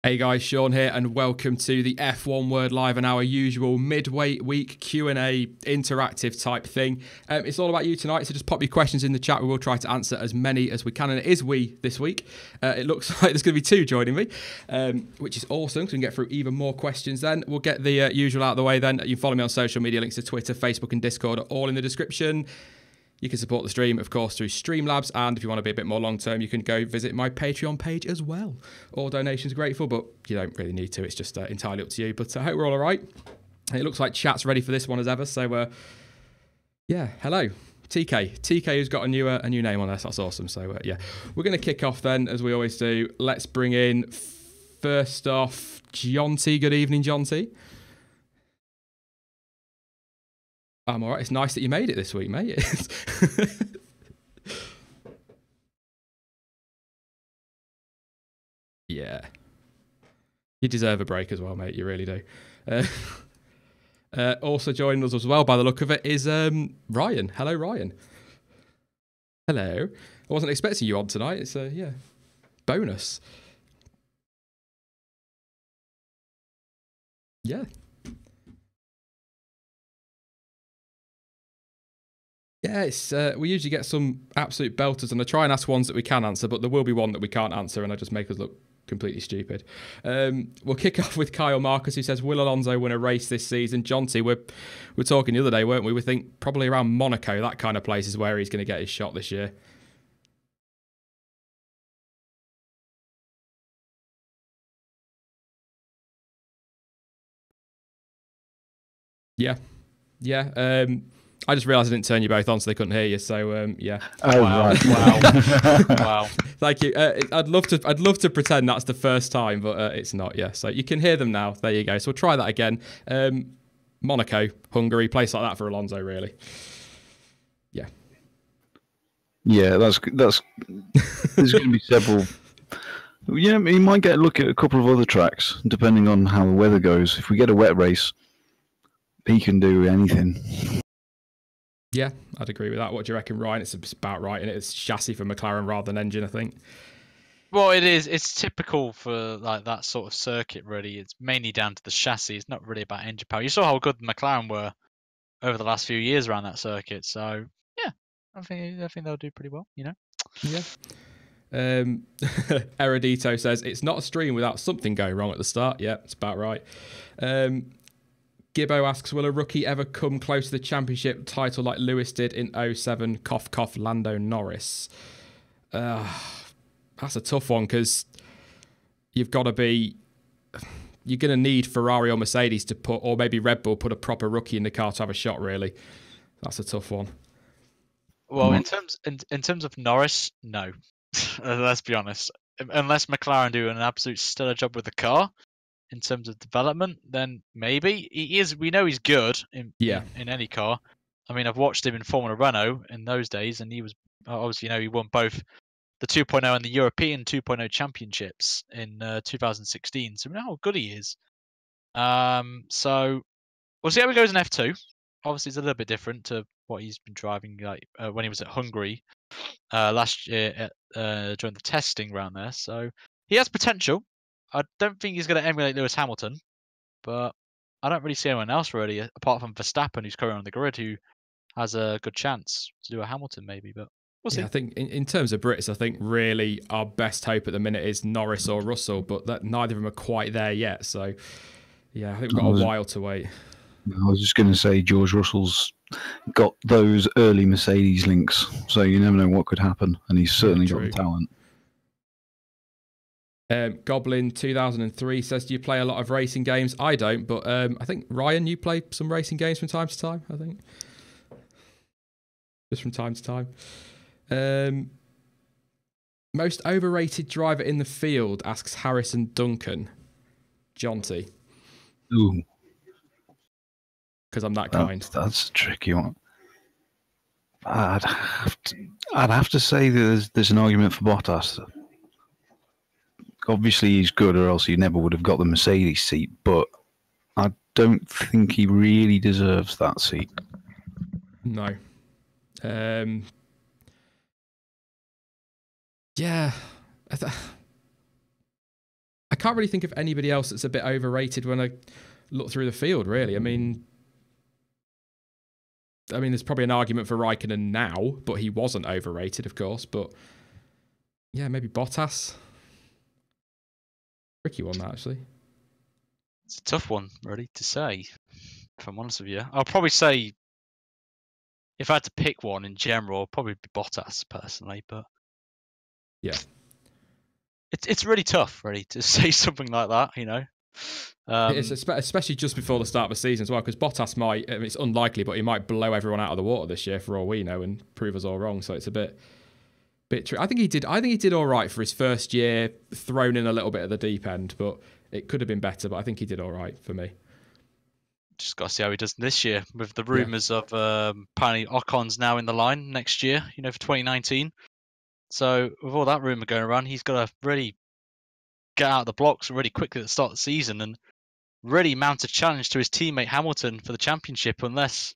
Hey guys, Sean here, and welcome to the F1 Word Live and our usual Midweek Q and A interactive type thing. It's all about you tonight, so just pop your questions in the chat. We will try to answer as many as we can, and it is we this week. It looks like there's going to be two joining me, which is awesome, because we can get through even more questions then. We'll get the usual out of the way then. You can follow me on social media. Links to Twitter, Facebook and Discord are all in the description. You can support the stream, of course, through Streamlabs, and if you want to be a bit more long-term, you can go visit my Patreon page as well. All donations are grateful, but you don't really need to. It's just entirely up to you. But I hope we're all right. It looks like chat's ready for this one as ever. So, yeah, hello. TK. TK who's got a new name on this. That's awesome. So, yeah. We're going to kick off then, as we always do. Let's bring in, first off, Jonty. Good evening, Jonty. I'm all right. It's nice that you made it this week, mate. Yeah. You deserve a break as well, mate. You really do. Also joining us as well, by the look of it, is Ryan. Hello, Ryan. Hello. I wasn't expecting you on tonight. It's yeah, bonus. Yeah. Yeah, it's we usually get some absolute belters, and I try and ask ones that we can answer, but there will be one that we can't answer, and I just make us look completely stupid. We'll kick off with Kyle Marcus, who says, will Alonso win a race this season? Jonty, we're talking the other day, weren't we? We think probably around Monaco, that kind of place is where he's going to get his shot this year. Yeah. Yeah. I just realised I didn't turn you both on, so they couldn't hear you. So yeah. Oh wow! Wow! Wow! Thank you. I'd love to pretend that's the first time, but it's not. Yeah. So you can hear them now. There you go. So we'll try that again. Monaco, Hungary, place like that for Alonso, really. Yeah. Yeah, that's. There's going to be several. Yeah, he might get a look at a couple of other tracks, depending on how the weather goes. If we get a wet race, he can do anything. Yeah, I'd agree with that. What do you reckon, Ryan? It's about right, and it's chassis for McLaren rather than engine, I think. Well, it is. It's typical for like that sort of circuit. Really, it's mainly down to the chassis. It's not really about engine power. You saw how good McLaren were over the last few years around that circuit. So yeah, I think they'll do pretty well. You know. Yeah. Erudito says it's not a stream without something going wrong at the start. Yeah, it's about right. Gibbo asks, will a rookie ever come close to the championship title like Lewis did in 07, cough, cough, Lando Norris? That's a tough one, because you've got to be... You're going to need Ferrari or Mercedes to put, or maybe Red Bull, put a proper rookie in the car to have a shot, really. That's a tough one. Well, in terms of Norris, no. Let's be honest. Unless McLaren do an absolute stellar job with the car, in terms of development, then maybe he is. We know he's good in any car. I mean, I've watched him in Formula Renault in those days, and he was obviously, he won both the 2.0 and the European 2.0 championships in 2016. So we know how good he is. So we'll see how he goes in F2. Obviously, it's a little bit different to what he's been driving like when he was at Hungary last year during the testing round there. So he has potential. I don't think he's going to emulate Lewis Hamilton, but I don't really see anyone else really, apart from Verstappen, who's currently on the grid, who has a good chance to do a Hamilton maybe, but we'll see. Yeah, I think in terms of Brits, I think really our best hope at the minute is Norris or Russell, but neither of them are quite there yet. So, yeah, I think we've got a while to wait. I was just going to say George Russell's got those early Mercedes links, so you never know what could happen, and he's certainly got the talent. Goblin 2003 says, do you play a lot of racing games? I don't, but I think, Ryan, you play some racing games from time to time, I think. Just from time to time. Most overrated driver in the field, asks Harrison Duncan. Jonty. Ooh. Because I'm that kind. That's a tricky one. I'd have to say there's an argument for Bottas. Obviously, he's good, or else he never would have got the Mercedes seat, but I don't think he really deserves that seat. No. Yeah. can't really think of anybody else that's a bit overrated when I look through the field, really. I mean, there's probably an argument for Raikkonen now, but he wasn't overrated, of course. But yeah, maybe Bottas. Tricky one, that, actually. It's a tough one, really, to say, if I'm honest with you. I'll probably say, if I had to pick one in general, probably be Bottas, personally. But yeah, it's really tough, really, to say something like that, you know. It's especially just before the start of the season as well, because Bottas might, it's unlikely, but he might blow everyone out of the water this year for all we know and prove us all wrong. So it's a bit true. I think he did all right for his first year, thrown in a little bit at the deep end, but it could have been better. But I think he did all right for me. Just got to see how he does this year, with the rumours of apparently Ocon's now in the line next year, you know, for 2019. So with all that rumour going around, he's got to really get out of the blocks really quickly at the start of the season and really mount a challenge to his teammate Hamilton for the championship, unless,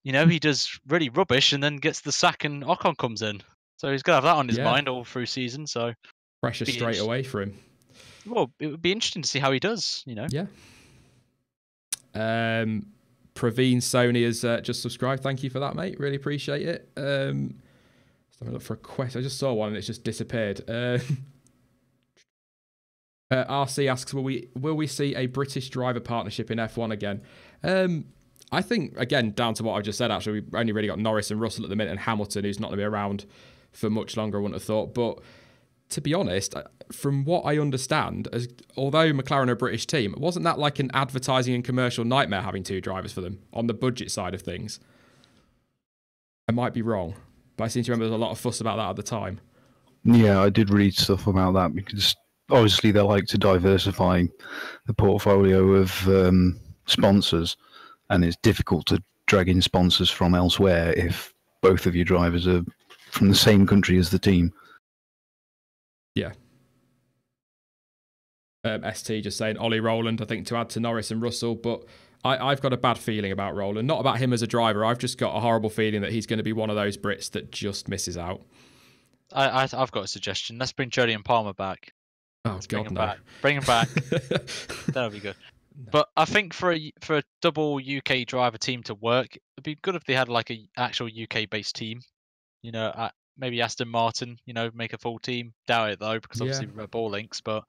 you know, he does really rubbish and then gets the sack and Ocon comes in. So he's got to have that on his mind all through season. So pressure straight away for him. Well, it would be interesting to see how he does, you know. Yeah. Praveen Sony has just subscribed. Thank you for that, mate. Really appreciate it. Let's have a look for a question. I just saw one and it's just disappeared. RC asks, will we see a British driver partnership in F1 again? I think, again, down to what I just said, actually, we've only really got Norris and Russell at the minute and Hamilton, who's not going to be around for much longer, I wouldn't have thought. But to be honest, from what I understand, although McLaren are a British team, wasn't that like an advertising and commercial nightmare having two drivers for them on the budget side of things? I might be wrong, but I seem to remember there was a lot of fuss about that at the time. Yeah, I did read stuff about that because obviously they like to diversify the portfolio of sponsors, and it's difficult to drag in sponsors from elsewhere if both of your drivers are from the same country as the team. Yeah. ST just saying Ollie Rowland, I think, to add to Norris and Russell, but I've got a bad feeling about Rowland. Not about him as a driver. I've just got a horrible feeling that he's going to be one of those Brits that just misses out. I've got a suggestion. Let's bring Jody and Palmer back. Oh, God, no. Bring him back. That'll be good. No. But I think for a double UK driver team to work, it'd be good if they had like an actual UK-based team. You know, maybe Aston Martin, you know, make a full team. Doubt it, though, because obviously Red Bull links. But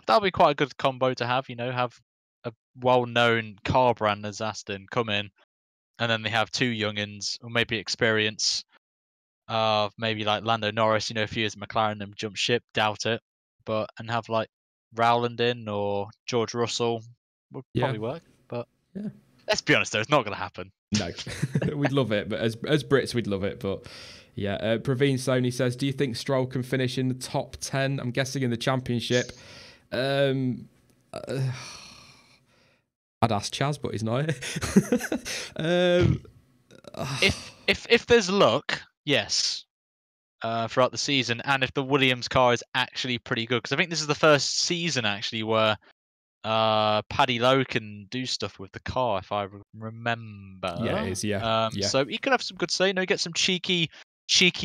that'll be quite a good combo to have, you know, have a well-known car brand as Aston come in, and then they have two youngins, or maybe experience of maybe like Lando Norris, you know, a few years at McLaren and jump ship. Doubt it. And have like Rowland in or George Russell would probably work. But let's be honest, though, it's not going to happen. No, we'd love it, but as Brits, we'd love it. But yeah, Praveen Sony says, do you think Stroll can finish in the top 10? I'm guessing in the championship. I'd ask Chaz, but he's not here. If there's luck, yes. Throughout the season, and if the Williams car is actually pretty good, because I think this is the first season actually where Paddy Lowe can do stuff with the car, if I remember. Yeah, it is. Yeah. So he could have some good say. You know, get some cheeky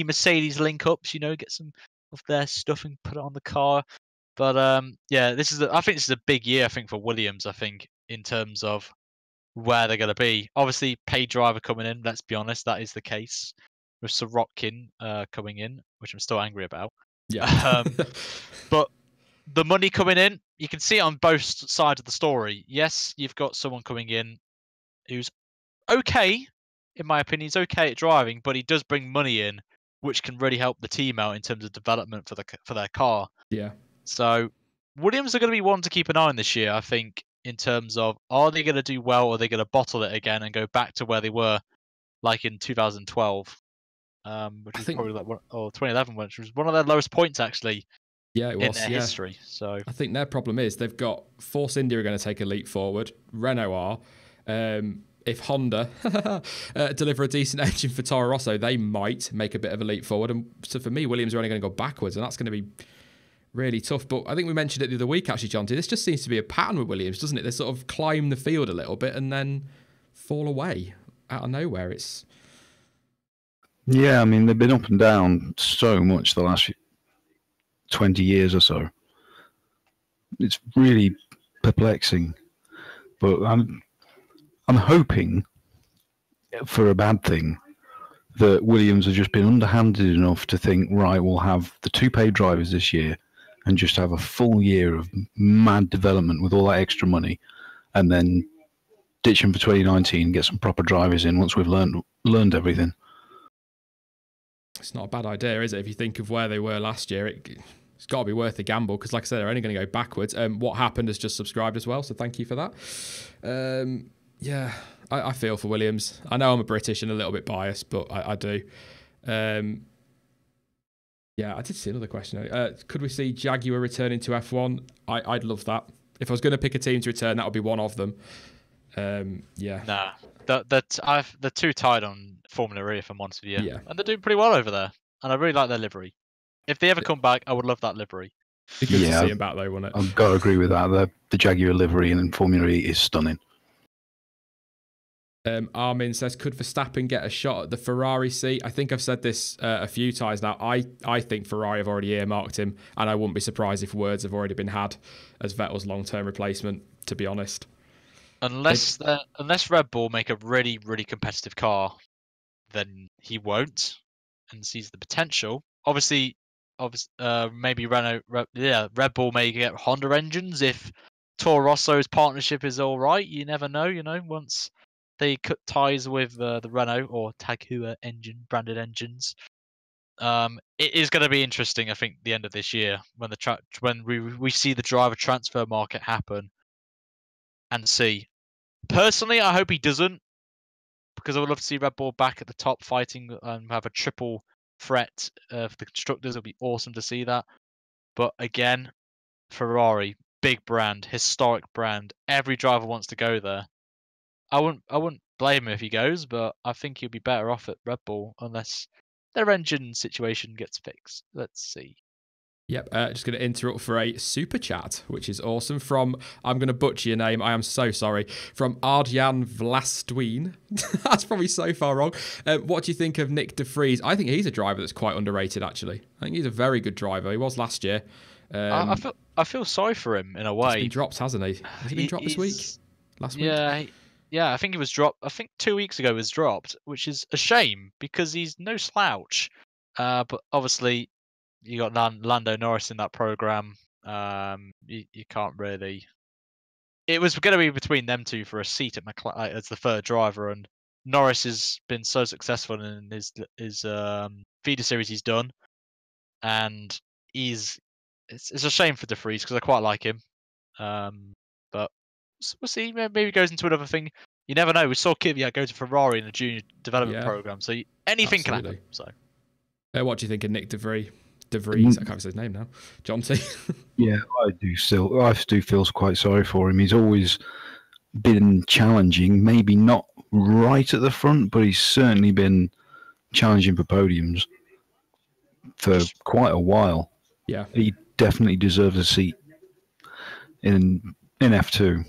Mercedes link ups. You know, get some of their stuff and put it on the car. But I think this is a big year. I think for Williams. I think in terms of where they're going to be. Obviously, paid driver coming in. Let's be honest, that is the case. With Sorokin coming in, which I'm still angry about. Yeah. But the money coming in, you can see it on both sides of the story. Yes, you've got someone coming in who's okay, in my opinion, he's okay at driving, but he does bring money in, which can really help the team out in terms of development for their car. Yeah. So Williams are going to be one to keep an eye on this year, I think, in terms of are they going to do well or are they going to bottle it again and go back to where they were, like in 2012. Which was probably like 2011, which was one of their lowest points actually. Yeah, it was in their history. So I think their problem is they've got Force India are going to take a leap forward. Renault are. If Honda deliver a decent engine for Toro Rosso, they might make a bit of a leap forward. And so for me, Williams are only going to go backwards, and that's going to be really tough. But I think we mentioned it the other week actually, Jonty. This just seems to be a pattern with Williams, doesn't it? They sort of climb the field a little bit and then fall away out of nowhere. Yeah, I mean, they've been up and down so much the last 20 years or so. It's really perplexing. But I'm hoping for a bad thing that Williams have just been underhanded enough to think, right, we'll have the 2 paid drivers this year and just have a full year of mad development with all that extra money, and then ditch them for 2019 and get some proper drivers in once we've learned everything. It's not a bad idea, is it? If you think of where they were last year, it's got to be worth a gamble because, like I said, they're only going to go backwards. What happened has just subscribed as well, so thank you for that. Yeah, I feel for Williams. I know I'm a British and a little bit biased, but I do. Yeah, I did see another question. Could we see Jaguar returning to F1? I'd love that. If I was going to pick a team to return, that would be one of them. Yeah. Nah, they're too tied on Formula E, if I'm honest with you. Yeah. And they're doing pretty well over there. And I really like their livery. If they ever come back, I would love that livery. Be good to see him back though, wouldn't it? I've got to agree with that. The Jaguar livery in Formula E is stunning. Armin says, could Verstappen get a shot at the Ferrari seat? I think I've said this a few times now. I think Ferrari have already earmarked him, and I wouldn't be surprised if words have already been had as Vettel's long-term replacement, to be honest. Unless Red Bull make a really, really competitive car, then he won't, and sees the potential. Obviously, maybe Red Bull may get Honda engines if Toro Rosso's partnership is all right. You never know, once they cut ties with the Renault or Tag Heuer branded engines. It is going to be interesting, I think, the end of this year when when we see the driver transfer market happen and see. Personally, I hope he doesn't, because I would love to see Red Bull back at the top fighting and have a triple threat for the constructors. It would be awesome to see that. But again, Ferrari, big brand, historic brand. Every driver wants to go there. I wouldn't blame him if he goes, but I think he'll be better off at Red Bull unless their engine situation gets fixed. Let's see. Yep, just going to interrupt for a super chat, which is awesome. From, I'm going to butcher your name, I am so sorry, from Ardjan Vlastuin. That's probably so far wrong. What do you think of Nick De Vries? I think he's a driver that's quite underrated, actually. I think he's a very good driver. He was last year. I feel sorry for him in a way. He's been dropped, hasn't he? Has he been dropped this week? Last week? Yeah, I think he was dropped. I think 2 weeks ago he was dropped, which is a shame because he's no slouch. But obviously, you got Lando Norris in that program. You can't really. It was going to be between them two for a seat at McLaren as the third driver, and Norris has been so successful in his feeder series he's done, and it's a shame for De Vries because I quite like him. But we'll see. Maybe he goes into another thing. You never know. We saw Kvyat go to Ferrari in a junior development program, so anything can happen. So, what do you think of Nick De Vries? De Vries, I can't say his name now. John T. Yeah, I do feel quite sorry for him. He's always been challenging, maybe not right at the front, but he's certainly been challenging for podiums for quite a while. Yeah, he definitely deserves a seat in F2,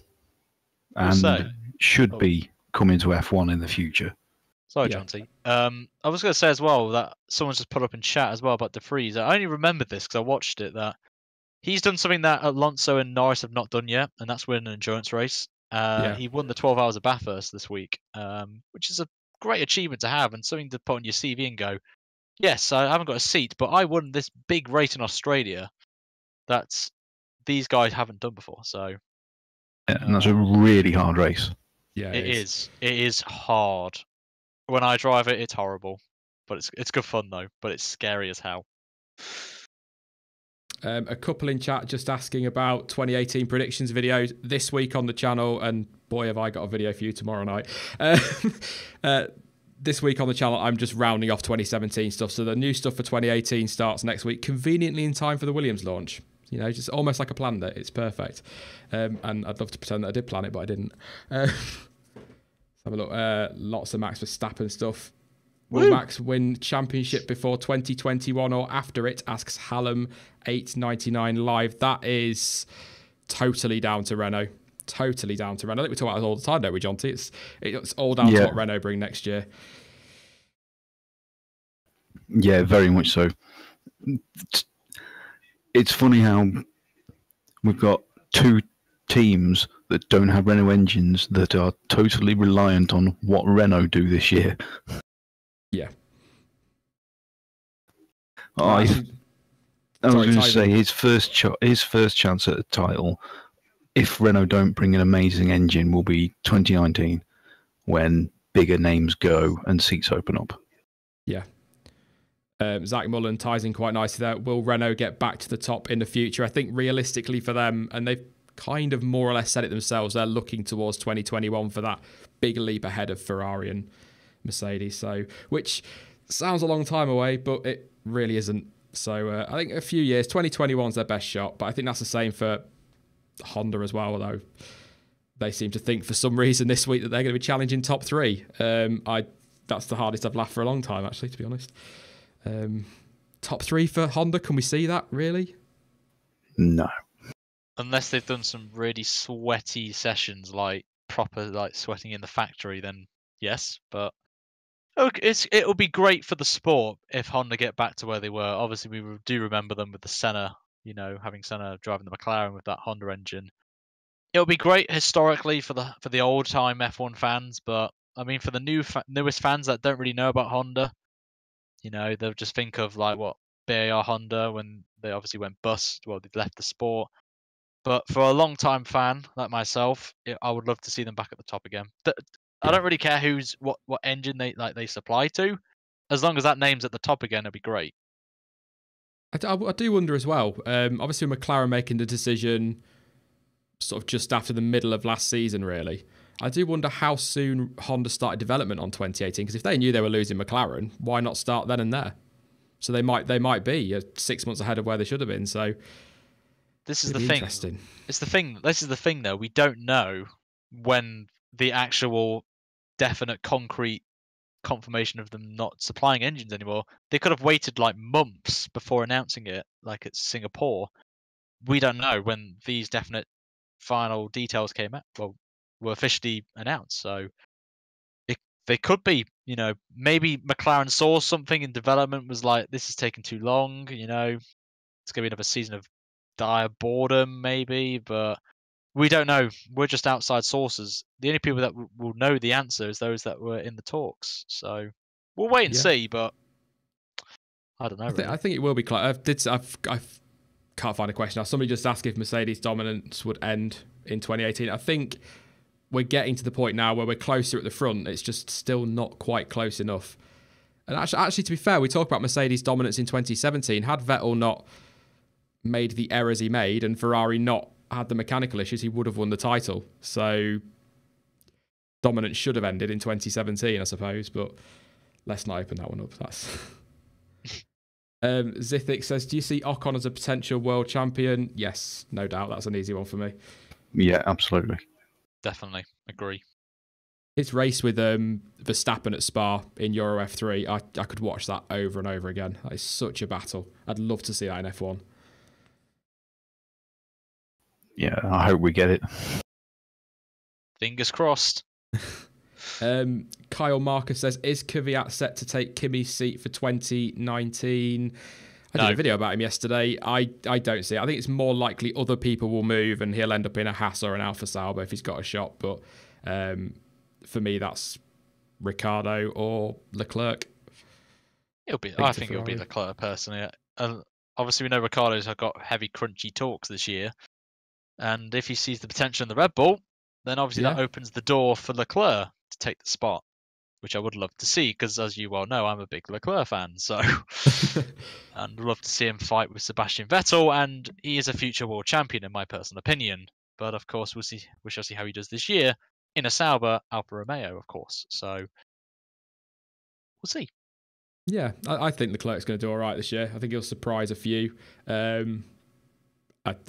and should be coming to F1 in the future. Sorry, John T. I was going to say as well that someone's just put up in chat as well about De Vries. I only remembered this because I watched it, that he's done something that Alonso and Norris have not done yet, and that's win an endurance race. He won the 12 Hours of Bathurst this week, which is a great achievement to have and something to put on your CV and go, yes, I haven't got a seat, but I won this big race in Australia that these guys haven't done before. So, and that's a really hard race. Yeah, it is. It is hard. When I drive it, it's horrible, but it's good fun though. But it's scary as hell. A couple in chat just asking about 2018 predictions videos this week on the channel, and boy, have I got a video for you tomorrow night. This week on the channel, I'm just rounding off 2017 stuff. So the new stuff for 2018 starts next week, conveniently in time for the Williams launch. Just almost like I planned it. It's perfect. And I'd love to pretend that I did plan it, but I didn't. Have a look. Lots of Max Verstappen stuff. Will Max win championship before 2021 or after it? Asks Hallam899 live. That is totally down to Renault. Totally down to Renault. I think we talk about it all the time, don't we, John T? It's all down to what Renault bring next year. Yeah, very much so. It's funny how we've got two teams that don't have Renault engines that are totally reliant on what Renault do this year. Yeah. I was going to say Tyson. his first chance at a title, if Renault don't bring an amazing engine, will be 2019 when bigger names go and seats open up. Yeah. Zach Mullen ties in quite nicely there. Will Renault get back to the top in the future? I think realistically for them, and they've kind of more or less said it themselves, they're looking towards 2021 for that big leap ahead of Ferrari and Mercedes. So, which sounds a long time away, but it really isn't. So I think a few years, 2021 is their best shot, but I think that's the same for Honda as well, although they seem to think for some reason this week that they're going to be challenging top three. That's the hardest I've laughed for a long time, actually, to be honest. Top three for Honda, can we see that, really? No. Unless they've done some really sweaty sessions, like proper like sweating in the factory, then yes. But it'll be great for the sport if Honda get back to where they were. Obviously, we do remember them with the Senna, having Senna driving the McLaren with that Honda engine. It'll be great historically for the old time F1 fans, but I mean for the newest fans that don't really know about Honda, they'll just think of like what BAR Honda when they obviously went bust. Well, they left the sport. But for a long time fan like myself, I would love to see them back at the top again. I don't really care what engine they supply to, as long as that name's at the top again, it'd be great. I do wonder as well. Obviously, McLaren making the decision sort of just after the middle of last season, really. I do wonder how soon Honda started development on 2018, because if they knew they were losing McLaren, why not start then and there? So they might be 6 months ahead of where they should have been. So this is the thing. This is the thing, though. We don't know when the actual definite concrete confirmation of them not supplying engines anymore. They could have waited like months before announcing it, like at Singapore. We don't know when these definite final details came out. Well, were officially announced. So they could be, maybe McLaren saw something in development, was like, this is taking too long, it's going to be another season of dire boredom, maybe, but we don't know. We're just outside sources. The only people that will know the answer is those that were in the talks. So we'll wait and see, but I don't know. I think it will be close. I can't find a question now. Somebody just asked if Mercedes dominance would end in 2018. I think we're getting to the point now where we're closer at the front. It's just still not quite close enough. And actually, to be fair, we talk about Mercedes dominance in 2017. Had Vettel not made the errors he made and Ferrari not had the mechanical issues, he would have won the title. So dominance should have ended in 2017, I suppose. But let's not open that one up. That's Zithic says, do you see Ocon as a potential world champion? Yes, no doubt. That's an easy one for me. Yeah, absolutely. Definitely agree. His race with Verstappen at Spa in Euro F3, I could watch that over and over again. That is such a battle. I'd love to see that in F1. Yeah, I hope we get it. Fingers crossed. Kyle Marcus says, is Kvyat set to take Kimi's seat for 2019? I did a video about him yesterday. I don't see it. I think it's more likely other people will move and he'll end up in a Haas or an Alfa Sauber if he's got a shot. But for me, that's Ricciardo or Leclerc. I think it'll be Leclerc personally. Obviously, we know Ricciardo's got heavy, crunchy talks this year. And if he sees the potential in the Red Bull, then obviously that opens the door for Leclerc to take the spot, which I would love to see because, as you well know, I'm a big Leclerc fan. So, and love to see him fight with Sebastian Vettel, and he is a future world champion in my personal opinion. But of course, we shall see how he does this year in a Sauber Alfa Romeo, of course. So, we'll see. Yeah, I think Leclerc's going to do all right this year. I think he'll surprise a few. I'm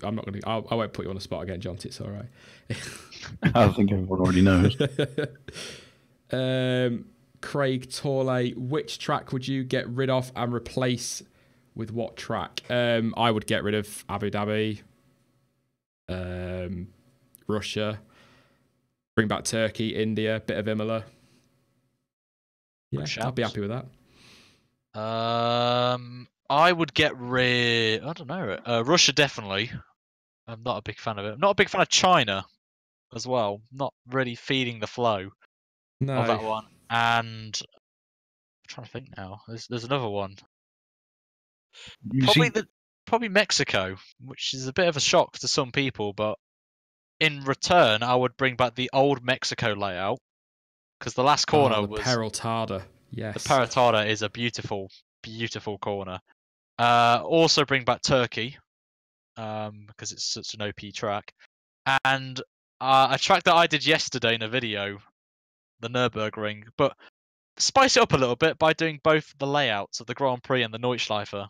not going to. I won't put you on the spot again, John. It's all right. I think everyone already knows. Craig Torley, which track would you get rid of and replace with what track? I would get rid of Abu Dhabi, Russia, bring back Turkey, India, bit of Imola. Yeah, I'd be happy with that. I would get rid. I don't know. Russia definitely. I'm not a big fan of it. I'm not a big fan of China as well. Not really feeding the flow of that No. one. And I'm trying to think now. There's another one. You Probably see, probably Mexico, which is a bit of a shock to some people, but in return, I would bring back the old Mexico layout because the last corner Oh, the was Peraltada. the Yes. Paratada is a beautiful, beautiful corner. Also bring back Turkey because it's such an OP track, and a track that I did yesterday in a video, the Nürburgring, but spice it up a little bit by doing both the layouts of the Grand Prix and the Nordschleife.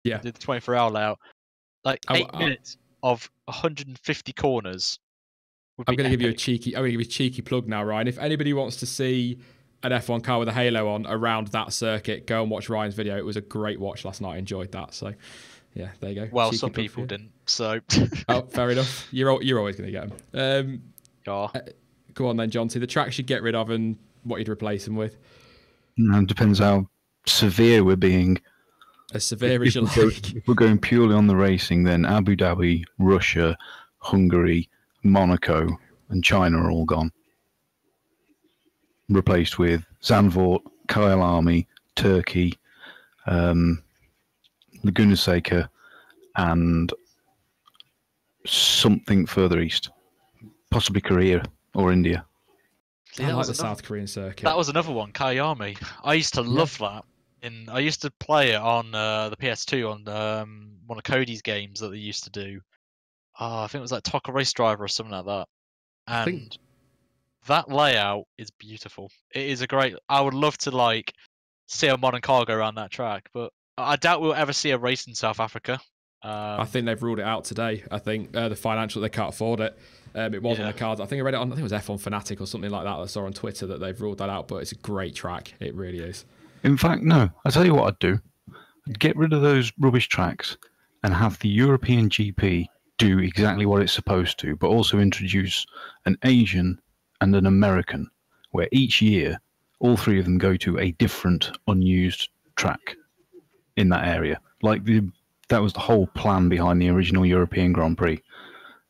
Yeah. I did the 24-hour layout, like I, 8 minutes of 150 corners. I'm going to give you a epic. cheeky plug now, Ryan. If anybody wants to see an F1 car with a halo on around that circuit, go and watch Ryan's video. It was a great watch last night. I enjoyed that. So, yeah, there you go. Well, Cheeky some plug people for you. didn't, so. Oh, fair enough. You're always going to get them. Yeah. Go on then, John. The tracks you'd get rid of and what you'd replace them with. depends how severe we're being. As severe as you like. If we're going purely on the racing, then Abu Dhabi, Russia, Hungary, Monaco, and China are all gone. Replaced with Zandvoort, Kyalami, Turkey, Laguna Seca, and something further east, possibly Korea or India. See, I like the South Korean circuit. That was another one, Kayami. I used to love that. I used to play it on the PS2 on one of Cody's games that they used to do. I think it was like Toka Race Driver or something like that. And that layout is beautiful. It is a great. I would love to see a modern car go around that track, but I doubt we'll ever see a race in South Africa. I think they've ruled it out today. I think the financial, they can't afford it. It was on the cards. I think I read it on, I think it was F1 Fanatic or something like that. I saw on Twitter that they've ruled that out, but it's a great track. It really is. In fact, no. I'll tell you what I'd do. I'd get rid of those rubbish tracks and have the European GP do exactly what it's supposed to, but also introduce an Asian and an American, where each year all three of them go to a different unused track in that area. That was the whole plan behind the original European Grand Prix.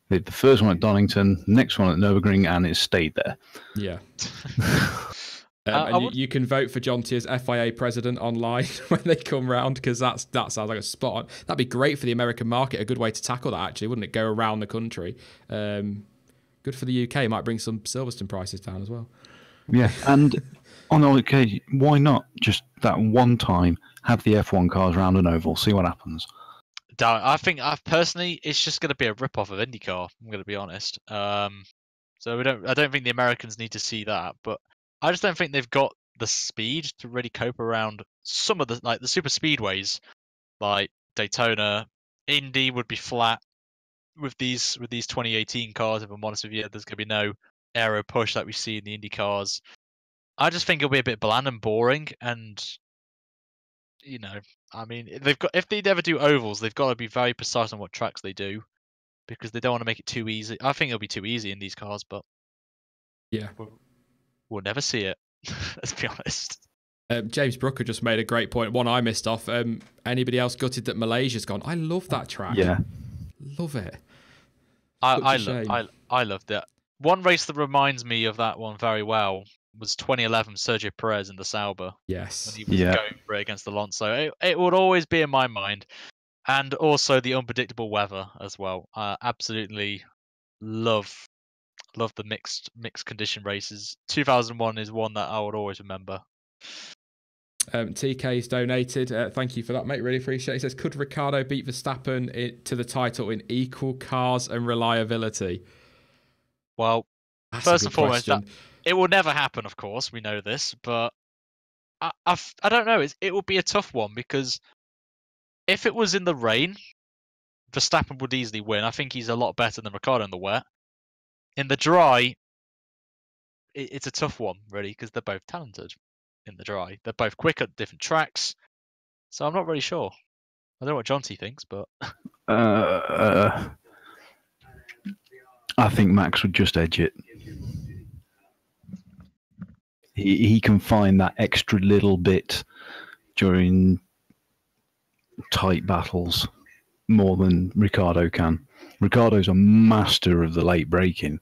The first one at Donington, next one at Nürburgring, and it stayed there. Yeah. You can vote for John T as FIA president online when they come round, because that sounds like a spot on. That'd be great for the American market. A good way to tackle that, actually, wouldn't it? Go around the country. Good for the UK. Might bring some Silverstone prices down as well. Yeah, and on all occasion, why not just that one time have the F1 cars round an oval, see what happens? I think personally, it's just going to be a rip-off of IndyCar. I'm going to be honest. So I don't think the Americans need to see that, but I just don't think they've got the speed to really cope around some of the super speedways, like Daytona. Indy would be flat with these 2018 cars. If I'm honest with you, there's going to be no aero push like we see in the Indy cars. I just think it'll be a bit bland and boring, and I mean, if they ever do ovals, they've got to be very precise on what tracks they do, because they don't want to make it too easy. I think it'll be too easy in these cars, but yeah, we'll never see it. Let's be honest. James Brooker just made a great point. One I missed off. Anybody else gutted that Malaysia's gone? I love that track. Yeah, love it. I loved it. One race that reminds me of that one very well was 2011 Sergio Perez in the Sauber. Yes. When he was going for it against Alonso. It would always be in my mind. And also the unpredictable weather as well. I absolutely love the mixed condition races. 2001 is one that I would always remember. TK's donated. Thank you for that, mate. Really appreciate it. He says, could Ricciardo beat Verstappen to the title in equal cars and reliability? Well, that's first and foremost, it will never happen, of course. We know this, but I don't know. It will be a tough one, because if it was in the rain, Verstappen would easily win. I think he's a lot better than Ricciardo in the wet. In the dry, it's a tough one, really, because they're both talented in the dry. They're both quick at different tracks. So I'm not really sure. I don't know what John T thinks, but... I think Max would just edge it. He can find that extra little bit during tight battles more than Ricciardo can. Ricardo's a master of the late braking,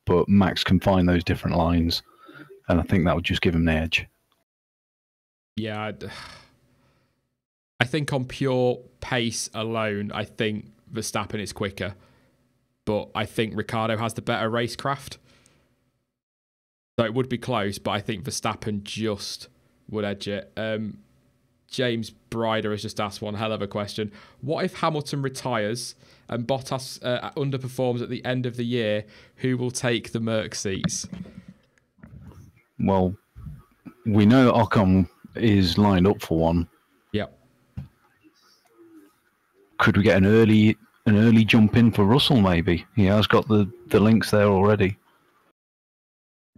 but Max can find those different lines, and I think that would just give him the edge. Yeah, I think on pure pace alone, I think Verstappen is quicker, but I think Ricardo has the better racecraft. So it would be close, but I think Verstappen just would edge it. James Bryder has just asked one hell of a question. What if Hamilton retires and Bottas underperforms at the end of the year? Who will take the Merc seats? Well, we know that Ocon is lined up for one. Yep. Could we get an early jump in for Russell? Maybe he has got the links there already.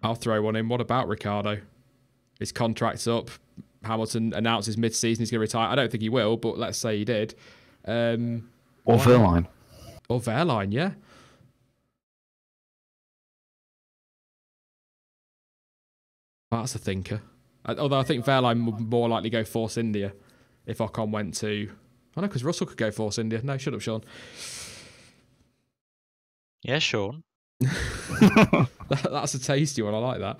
I'll throw one in. What about Ricardo? His contract's up. Hamilton announces mid-season he's going to retire. I don't think he will, but let's say he did. Or Verline. Or Verline, yeah. Well, that's a thinker. Although I think Verline would more likely go Force India if Ocon went to... I know, because Russell could go Force India. No, shut up, Sean. Yeah, Sean. That's a tasty one. I like that.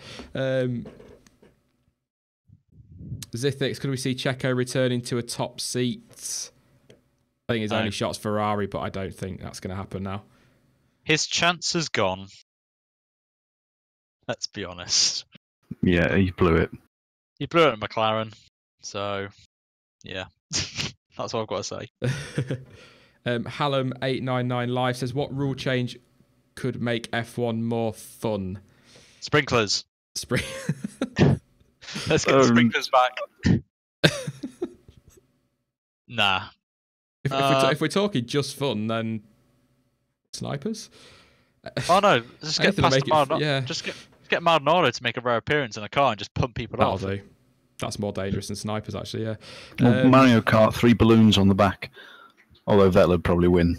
Zithix, could we see Checo returning to a top seat? I think his only shot's Ferrari, but I don't think that's going to happen now. His chance has gone. Let's be honest. Yeah, he blew it. He blew it at McLaren. So, yeah. That's what I've got to say. Hallam899 Live says, what rule change could make F1 more fun? Sprinklers. Let's get the sprinklers back. Nah. If we're talking just fun, then snipers. Oh no! Just get past Maldonado. Yeah. Just get Maldonado to make a rare appearance in a car and just pump people off. That'll do. That's more dangerous than snipers, actually. Yeah. Well, Mario Kart, 3 balloons on the back. Although Vettel would probably win.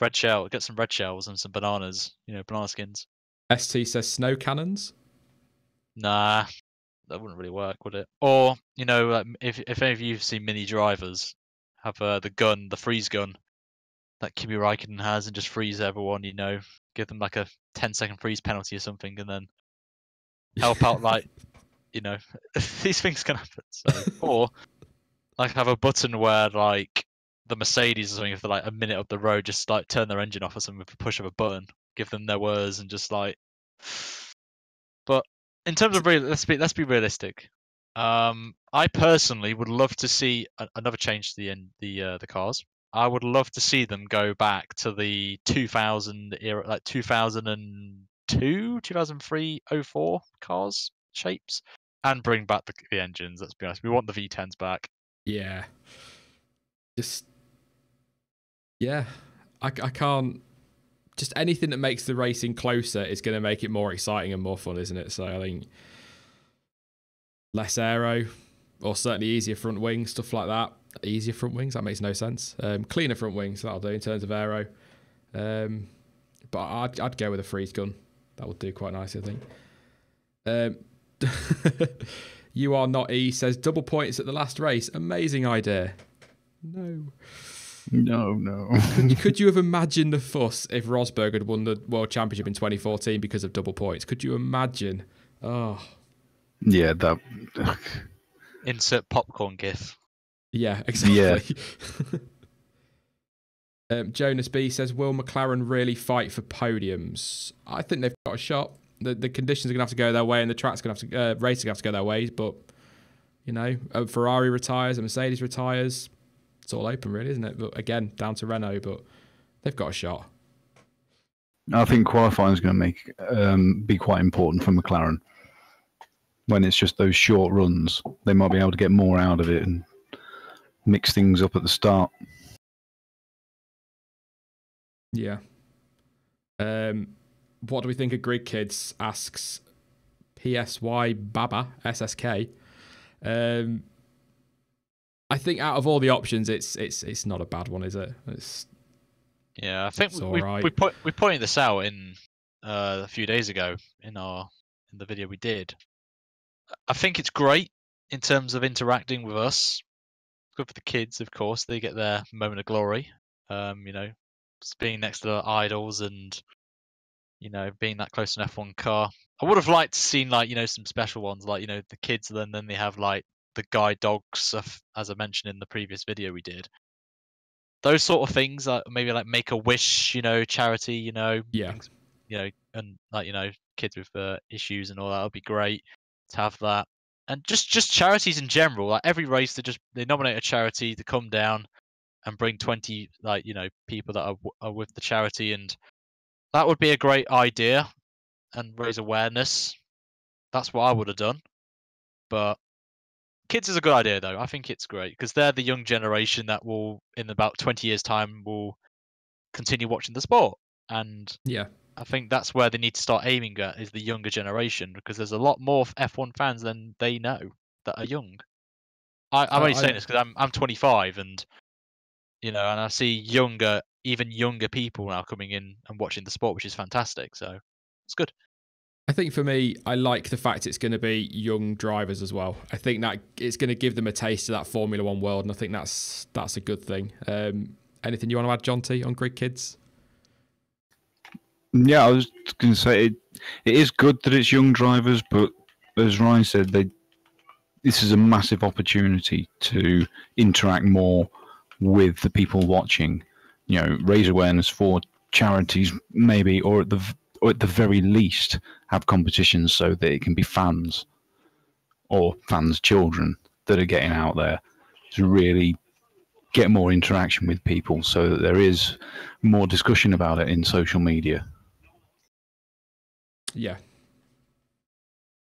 Red shell. Get some red shells and some bananas. Banana skins. ST says snow cannons. Nah. That wouldn't really work, would it? Or, if any of you have seen Mini Drivers, have the gun, the freeze gun that Kimi Räikkönen has, and just freeze everyone, give them like a 10-second freeze penalty or something, and then help out, these things can happen. So, or, have a button where, the Mercedes or something, if they're, a minute up the road, just, turn their engine off or something with a push of a button, give them their whirs, and just, But in terms of let's be realistic. I personally would love to see another change to the cars. I would love to see them go back to the 2000 era, like 2002, 2003, 04 cars shapes, and bring back the engines. Let's be honest, we want the V10s back. Yeah. I can't. Just anything that makes the racing closer is going to make it more exciting and more fun, isn't it? So I think less aero, or certainly easier front wings, stuff like that. Easier front wings, that makes no sense. Cleaner front wings, that'll do in terms of aero. But I'd go with a freeze gun. That would do quite nicely, I think. You Are Not E says, double points at the last race. Amazing idea. No. Could you have imagined the fuss if Rosberg had won the World Championship in 2014 because of double points? Could you imagine? Oh. Yeah, that... Insert popcorn gif. Yeah, exactly. Yeah. Jonas B says, will McLaren really fight for podiums? I think they've got a shot. The conditions are going to have to go their way and the track's going to have to... racing have to go their ways, but, Ferrari retires, a Mercedes retires... It's all open, really, isn't it? But again, down to Renault, but they've got a shot. I think qualifying is going to be quite important for McLaren. When it's just those short runs, they might be able to get more out of it and mix things up at the start. Yeah. What do we think of Grid Kids? Asks PSY Baba SSK. I think out of all the options, it's not a bad one, is it? Yeah, I think we pointed this out in a few days ago in the video we did. I think it's great in terms of interacting with us. Good for the kids, of course. They get their moment of glory. being next to the idols and being that close to an F1 car. I would have liked to seen some special ones like the kids. Then they have like the guide dog stuff, as I mentioned in the previous video we did. Those sort of things, maybe like Make a Wish, charity, Yeah. things, and like kids with issues and all that would be great to have that. And just charities in general, like every race they nominate a charity to come down and bring 20 people that are with the charity, and that would be a great idea and raise awareness. That's what I would have done. But kids is a good idea though. I think it's great because they're the young generation that will, in about 20 years' time, will continue watching the sport. And Yeah. I think that's where they need to start aiming at, is the younger generation, because there's a lot more F1 fans than they know that are young. I'm only saying this because I'm 25 and and I see even younger people now coming in and watching the sport, which is fantastic. So it's good. I think for me, I like the fact it's going to be young drivers as well. I think that it's going to give them a taste of that Formula One world, and I think that's a good thing. Anything you want to add, John T, on Grid Kids? Yeah, I was going to say it is good that it's young drivers, but as Ryan said, this is a massive opportunity to interact more with the people watching. Raise awareness for charities, maybe, or at the very least, have competitions so that it can be fans or fans' children that are getting out there to really get more interaction with people, so that there is more discussion about it in social media. Yeah.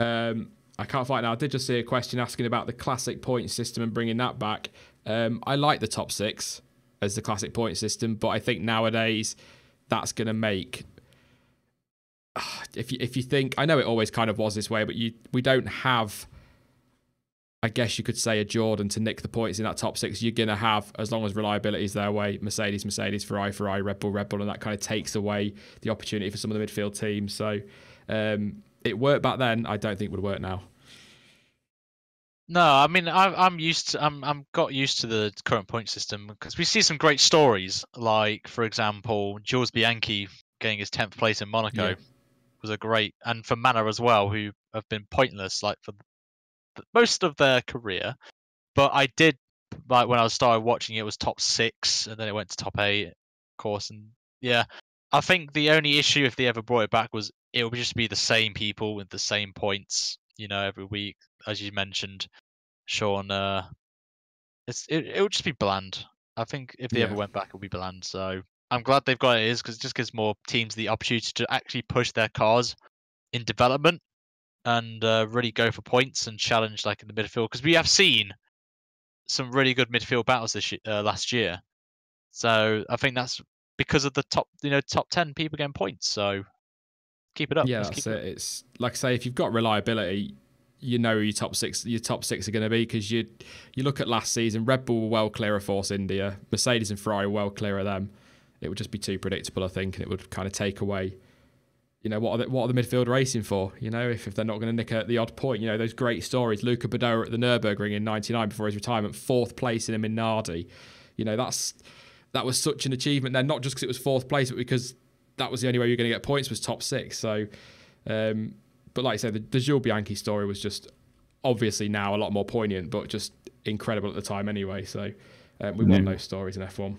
I can't find it now. I did just see a question asking about the classic point system and bringing that back. I like the top six as the classic point system, but I think nowadays that's going to make... If you think... I know it always kind of was this way, but we don't have... I guess you could say a Jordan to nick the points in that top six. You're going to have, as long as reliability is their way, Mercedes, Ferrari, Red Bull, and that kind of takes away the opportunity for some of the midfield teams. So it worked back then. I don't think it would work now. No, I mean I'm got used to the current point system because we see some great stories. Like for example, Jules Bianchi getting his 10th place in Monaco was a great, and for Manor as well, who have been pointless like for most of their career. But I did like when I started watching it was top 6 and then it went to top 8, of course. And yeah, I think the only issue if they ever brought it back was it would just be the same people with the same points, every week, as you mentioned, Sean. It would just be bland. I think if they ever went back, it would be bland. So I'm glad they've got it because it just gives more teams the opportunity to actually push their cars in development and really go for points and challenge like in the midfield, because we have seen some really good midfield battles last year. So I think that's because of the top 10 people getting points. So keep it up. Yeah, that's it. It's like I say, if you've got reliability, who your top six are going to be, because you look at last season, Red Bull were well clear of Force India, Mercedes and Ferrari were well clear of them. It would just be too predictable, I think, and it would kind of take away. What are the midfield racing for? If they're not going to nick the odd point. Those great stories. Luca Badoer at the Nürburgring in '99 before his retirement, 4th place in a Minardi. That was such an achievement. Then not just because it was 4th place, but because that was the only way you were going to get points was top 6. So, but like I said, the Jules Bianchi story was just obviously now a lot more poignant, but just incredible at the time anyway. So we want those stories in F1.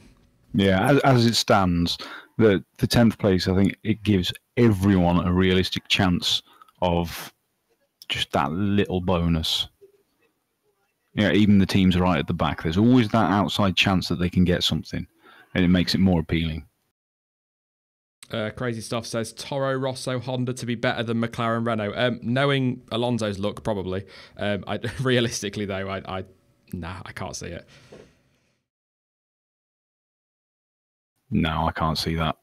Yeah, as it stands, the 10th place, I think it gives everyone a realistic chance of just that little bonus. Even the teams right at the back, there's always that outside chance that they can get something, and it makes it more appealing. Crazy Stuff says Toro Rosso Honda to be better than McLaren Renault. Knowing Alonso's look, probably. Realistically, though, I can't see it. No, I can't see that.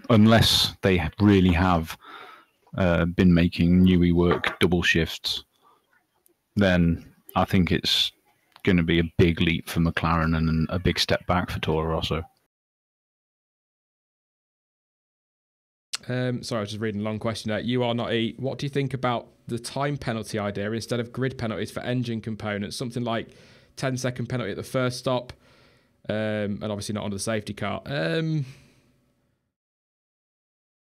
Unless they really have been making Newey work double shifts, then I think it's going to be a big leap for McLaren and a big step back for Toro Rosso. Sorry, I was just reading a long question there. You are not E. What do you think about the time penalty idea instead of grid penalties for engine components? Something like 10-second penalty at the first stop, and obviously not under the safety car. It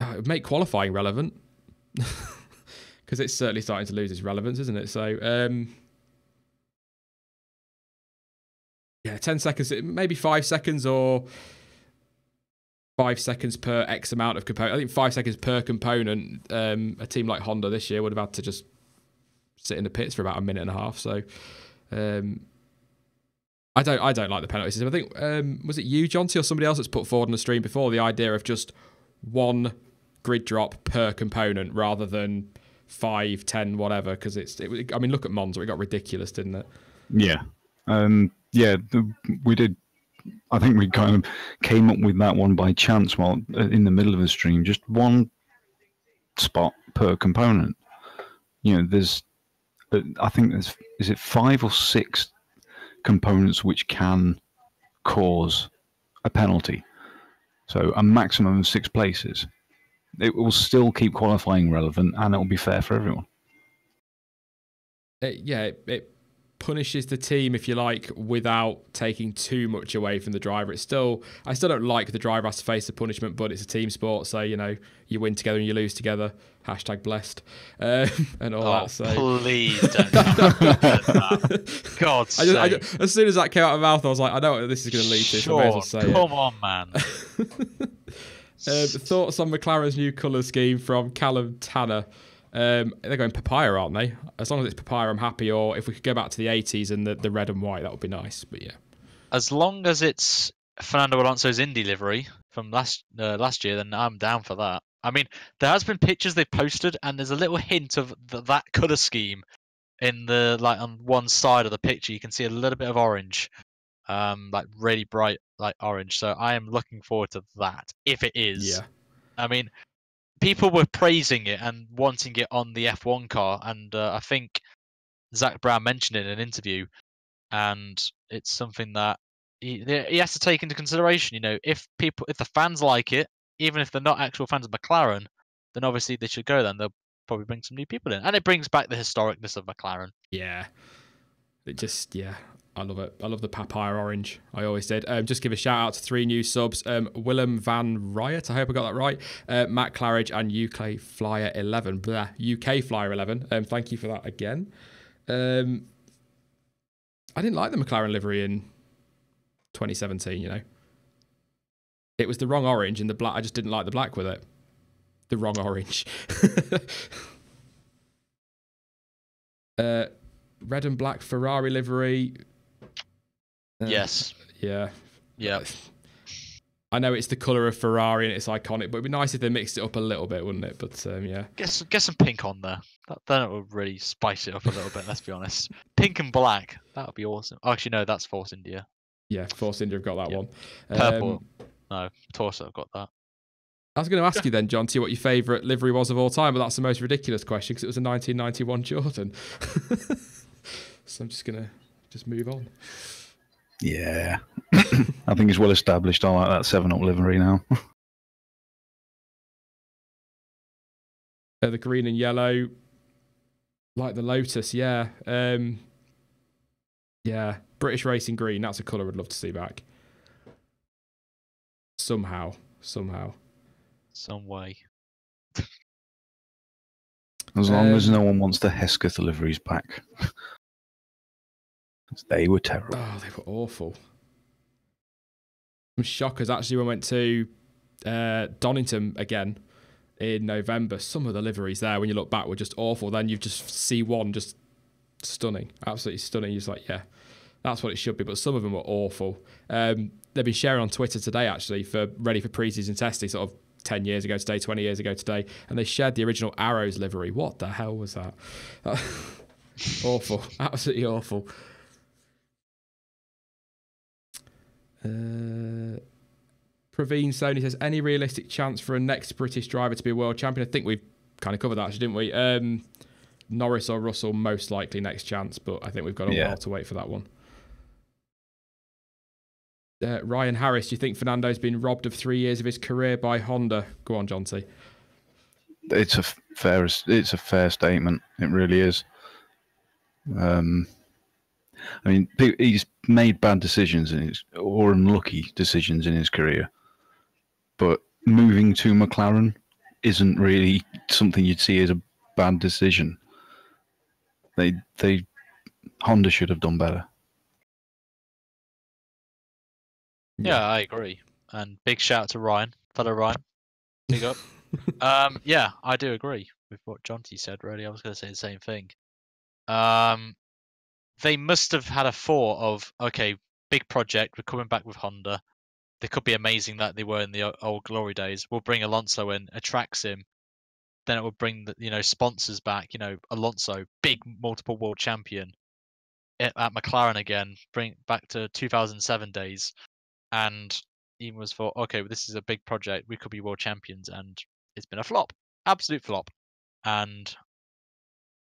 would make qualifying relevant because it's certainly starting to lose its relevance, isn't it? So, yeah, 10 seconds, maybe 5 seconds or 5 seconds per X amount of component. I think 5 seconds per component. A team like Honda this year would have had to just sit in the pits for about a minute and a half. So, I don't like the penalty system. I think was it you, Jonty, or somebody else that's put forward on the stream before the idea of just one grid drop per component rather than 5, 10, whatever. Because I mean, look at Monza; it got ridiculous, didn't it? Yeah, we did. I think we kind of came up with that one by chance while in the middle of the stream. Just one spot per component. There's, I think is it 5 or 6 components which can cause a penalty. So a maximum of 6 places. It will still keep qualifying relevant, and it will be fair for everyone. It punishes the team, if you like, without taking too much away from the driver. I still don't like the driver has to face the punishment, but it's a team sport, so you win together and you lose together. #blessed and all that. So please don't. God's sake. As soon as that came out of my mouth, I was like, I know what this is going to lead to. So I may as well say come on, man. Thoughts on McLaren's new colour scheme from Callum Tanner? They're going papaya, aren't they? As long as it's papaya, I'm happy. Or if we could go back to the 80s and the red and white, that would be nice. But yeah, as long as it's Fernando Alonso's Indy livery from last year, then I'm down for that. I mean, there has been pictures they've posted, and there's a little hint of that colour scheme in the on one side of the picture. You can see a little bit of orange, like really bright, like orange. So I am looking forward to that. If it is, yeah. I mean, people were praising it and wanting it on the F1 car, and I think Zach Brown mentioned it in an interview, and it's something that he has to take into consideration. If the fans like it, even if they're not actual fans of McLaren, then obviously they should go. Then they'll probably bring some new people in, and it brings back the historicness of McLaren. Yeah, I love it. I love the papaya orange. I always did. Just give a shout out to 3 new subs. Willem Van Riot, I hope I got that right. Matt Claridge and UK Flyer 11. UK Flyer 11. Thank you for that again. I didn't like the McLaren livery in 2017, It was the wrong orange and the black. I just didn't like the black with it. The wrong orange. Red and black Ferrari livery. Yes. Yeah. Yeah. I know it's the colour of Ferrari and it's iconic, but it'd be nice if they mixed it up a little bit, wouldn't it? But yeah. Get some pink on there. Then it would really spice it up a little bit, let's be honest. Pink and black. That would be awesome. Oh, actually, no, that's Force India. Yeah, Force India have got that one. Purple. No, Torso have got that. I was going to ask you then, John, what your favourite livery was of all time, but that's the most ridiculous question because it was a 1991 Jordan. So I'm just going to move on. Yeah. I think it's well established. I like that 7-Up livery now. The green and yellow, like the Lotus, yeah. Yeah, British Racing Green, that's a colour I'd love to see back. Somehow. Some way. As long as no one wants the Hesketh liveries back. They were terrible. Oh, they were awful. Some shockers. Actually, we went to Donington again in November. Some of the liveries there, when you look back, were just awful. Then you just see one just stunning. Absolutely stunning. You're just like, yeah, that's what it should be. But some of them were awful. They've been sharing on Twitter today, actually, ready for pre-season testing, sort of 10 years ago today, 20 years ago today. And they shared the original Arrows livery. What the hell was that? Awful. Absolutely awful. Praveen Sony says, any realistic chance for a next British driver to be a world champion? I think we've kind of covered that, actually, didn't we? Norris or Russell, most likely next chance, but I think we've got a while to wait for that one. Ryan Harris, do you think Fernando's been robbed of 3 years of his career by Honda? Go on, John T. It's a fair statement. It really is. I mean, made bad decisions or unlucky decisions in his career, but moving to McLaren isn't really something you'd see as a bad decision. Honda should have done better. Yeah, I agree. And big shout out to Ryan, fellow Ryan. Big up. Yeah, I do agree with what Jonty said. Really, I was going to say the same thing. They must have had a thought of, okay, big project. We're coming back with Honda. They could be amazing that they were in the old glory days. We'll bring Alonso in, attracts him. Then it will bring the sponsors back. Alonso, big multiple world champion at McLaren again. Bring back to 2007 days, and he was thought, okay, well, this is a big project. We could be world champions, and it's been a flop, absolute flop. And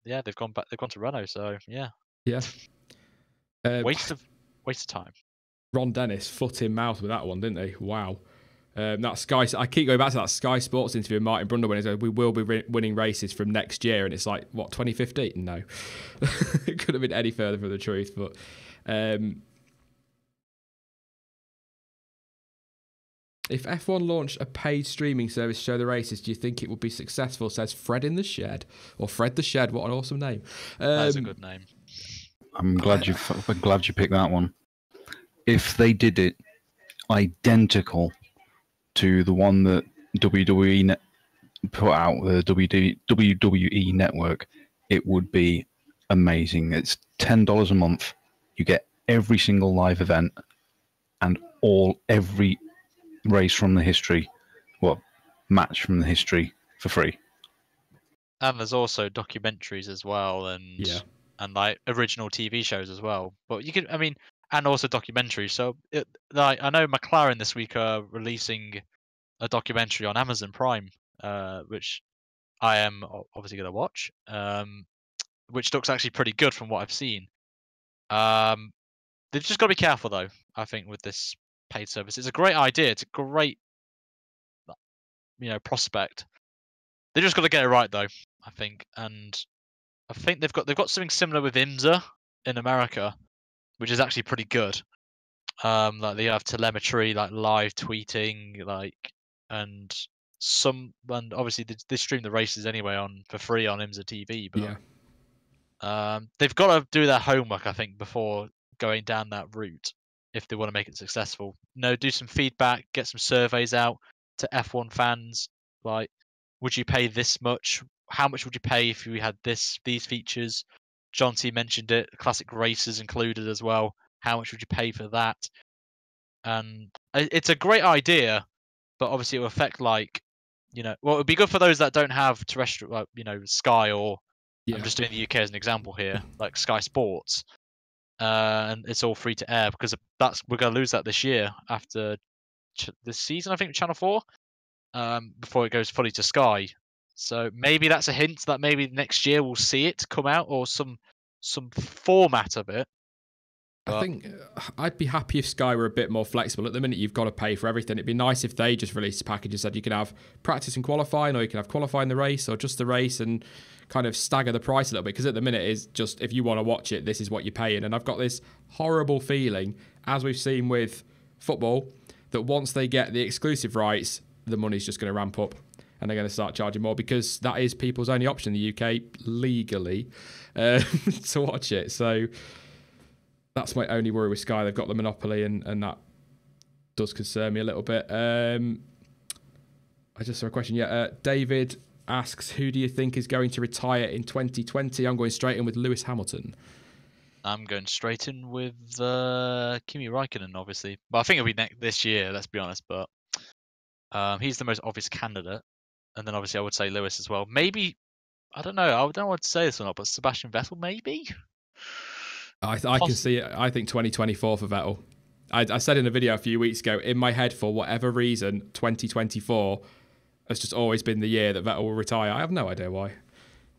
yeah, they've gone back. They've gone to Renault. So yeah, waste of time. Ron Dennis, foot in mouth with that one, didn't he? Wow. That Sky. I keep going back to that Sky Sports interview with Martin Brundle when he said we will be winning races from next year, and it's like, what, 2015? No, it could have been any further from the truth. But if F1 launched a paid streaming service to show the races, do you think it would be successful? Says Fred in the Shed, or Fred the Shed. What an awesome name! That's a good name. I'm glad you picked that one. If they did it identical to the one that WWE put out, the WWE Network, it would be amazing. It's $10 a month. You get every single live event and every race from the history, match from the history for free. And there's also documentaries as well, and like original TV shows as well. But you could, and also documentaries. So I know McLaren this week are releasing a documentary on Amazon Prime, which I am obviously going to watch, which looks actually pretty good from what I've seen. They've just got to be careful, though, I think, with this paid service. It's a great idea. It's a great, prospect. They just got to get it right, though, I think. And I think they've got something similar with IMSA in America, which is actually pretty good. Like they have telemetry, like live tweeting, and obviously they stream the races anyway for free on IMSA TV. But they've got to do their homework, I think, before going down that route if they want to make it successful. Do some feedback, get some surveys out to F1 fans. Like, would you pay this much? How much would you pay if you had these features? John T mentioned it. Classic races included as well. How much would you pay for that? And it's a great idea, but obviously it will affect well, it would be good for those that don't have terrestrial, Sky or I'm just doing the UK as an example here, like Sky Sports, and it's all free to air because we're going to lose that this year after this season, I think, Channel 4, before it goes fully to Sky. So maybe that's a hint that maybe next year we'll see it come out or some format of it. I think I'd be happy if Sky were a bit more flexible. At the minute, you've got to pay for everything. It'd be nice if they just released a package and said you can have practice and qualifying, or you can have qualifying the race, or just the race, and kind of stagger the price a little bit. Because at the minute, it's just if you want to watch it, this is what you're paying. And I've got this horrible feeling, as we've seen with football, that once they get the exclusive rights, the money's just going to ramp up. And they're going to start charging more because that is people's only option in the UK legally to watch it. So that's my only worry with Sky. They've got the monopoly, and that does concern me a little bit. I just saw a question. David asks, who do you think is going to retire in 2020? I'm going straight in with Lewis Hamilton. I'm going straight in with Kimi Räikkönen, obviously. But I think it'll be this year, let's be honest. But he's the most obvious candidate. And then obviously I would say Lewis as well. Maybe, I don't know. I don't know what to say this or not, but Sebastian Vettel, maybe? I can see it. I think 2024 for Vettel. I said in a video a few weeks ago, in my head, for whatever reason, 2024 has just always been the year that Vettel will retire. I have no idea why.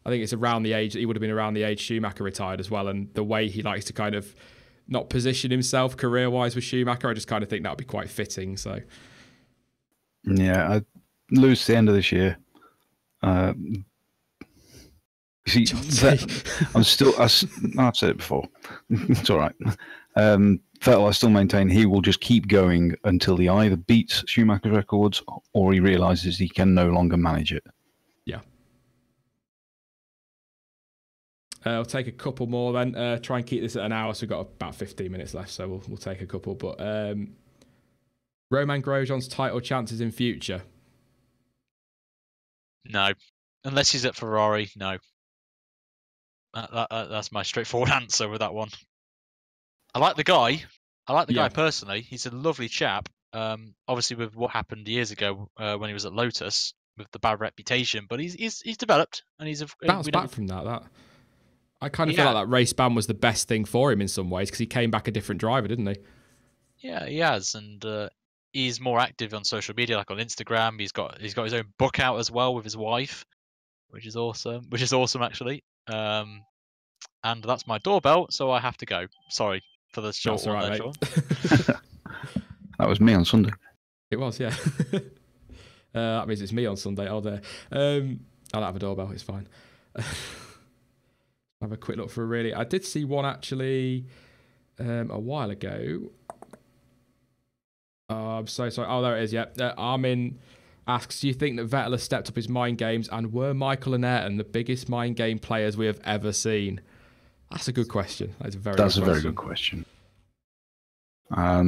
I think it's around the age, he would have been around the age Schumacher retired as well, and the way he likes to kind of not position himself career-wise with Schumacher, I just kind of think that would be quite fitting. So, yeah, I lose the end of this year. See, I've said it before. It's all right. Vettel, I still maintain he will just keep going until he either beats Schumacher's records or he realises he can no longer manage it. Yeah. I'll take a couple more then. Try and keep this at an hour, so we've got about 15 minutes left, so we'll take a couple. But Romain Grosjean's title chances in future? No. Unless he's at Ferrari, no. That's my straightforward answer with that one. I like the guy. Guy personally. He's a lovely chap. Obviously, with what happened years ago when he was at Lotus with the bad reputation, but he's developed and he's bounced back from that. I kind of feel like that race ban was the best thing for him in some ways because he came back a different driver, didn't he? Yeah, he has, and he's more active on social media, like on Instagram. He's got his own book out as well with his wife, which is awesome. Actually. And that's my doorbell, so I have to go. Sorry for the short one there, Sean. That was me on Sunday. It was, yeah. That means it's me on Sunday all day. I don't have a doorbell, it's fine. Have a quick look for I did see one actually a while ago. I'm so sorry. Oh, there it is, yeah. Armin asks, do you think that Vettel has stepped up his mind games, and were Michael and Ayrton the biggest mind game players we have ever seen? That's a good question. That's a very good question. I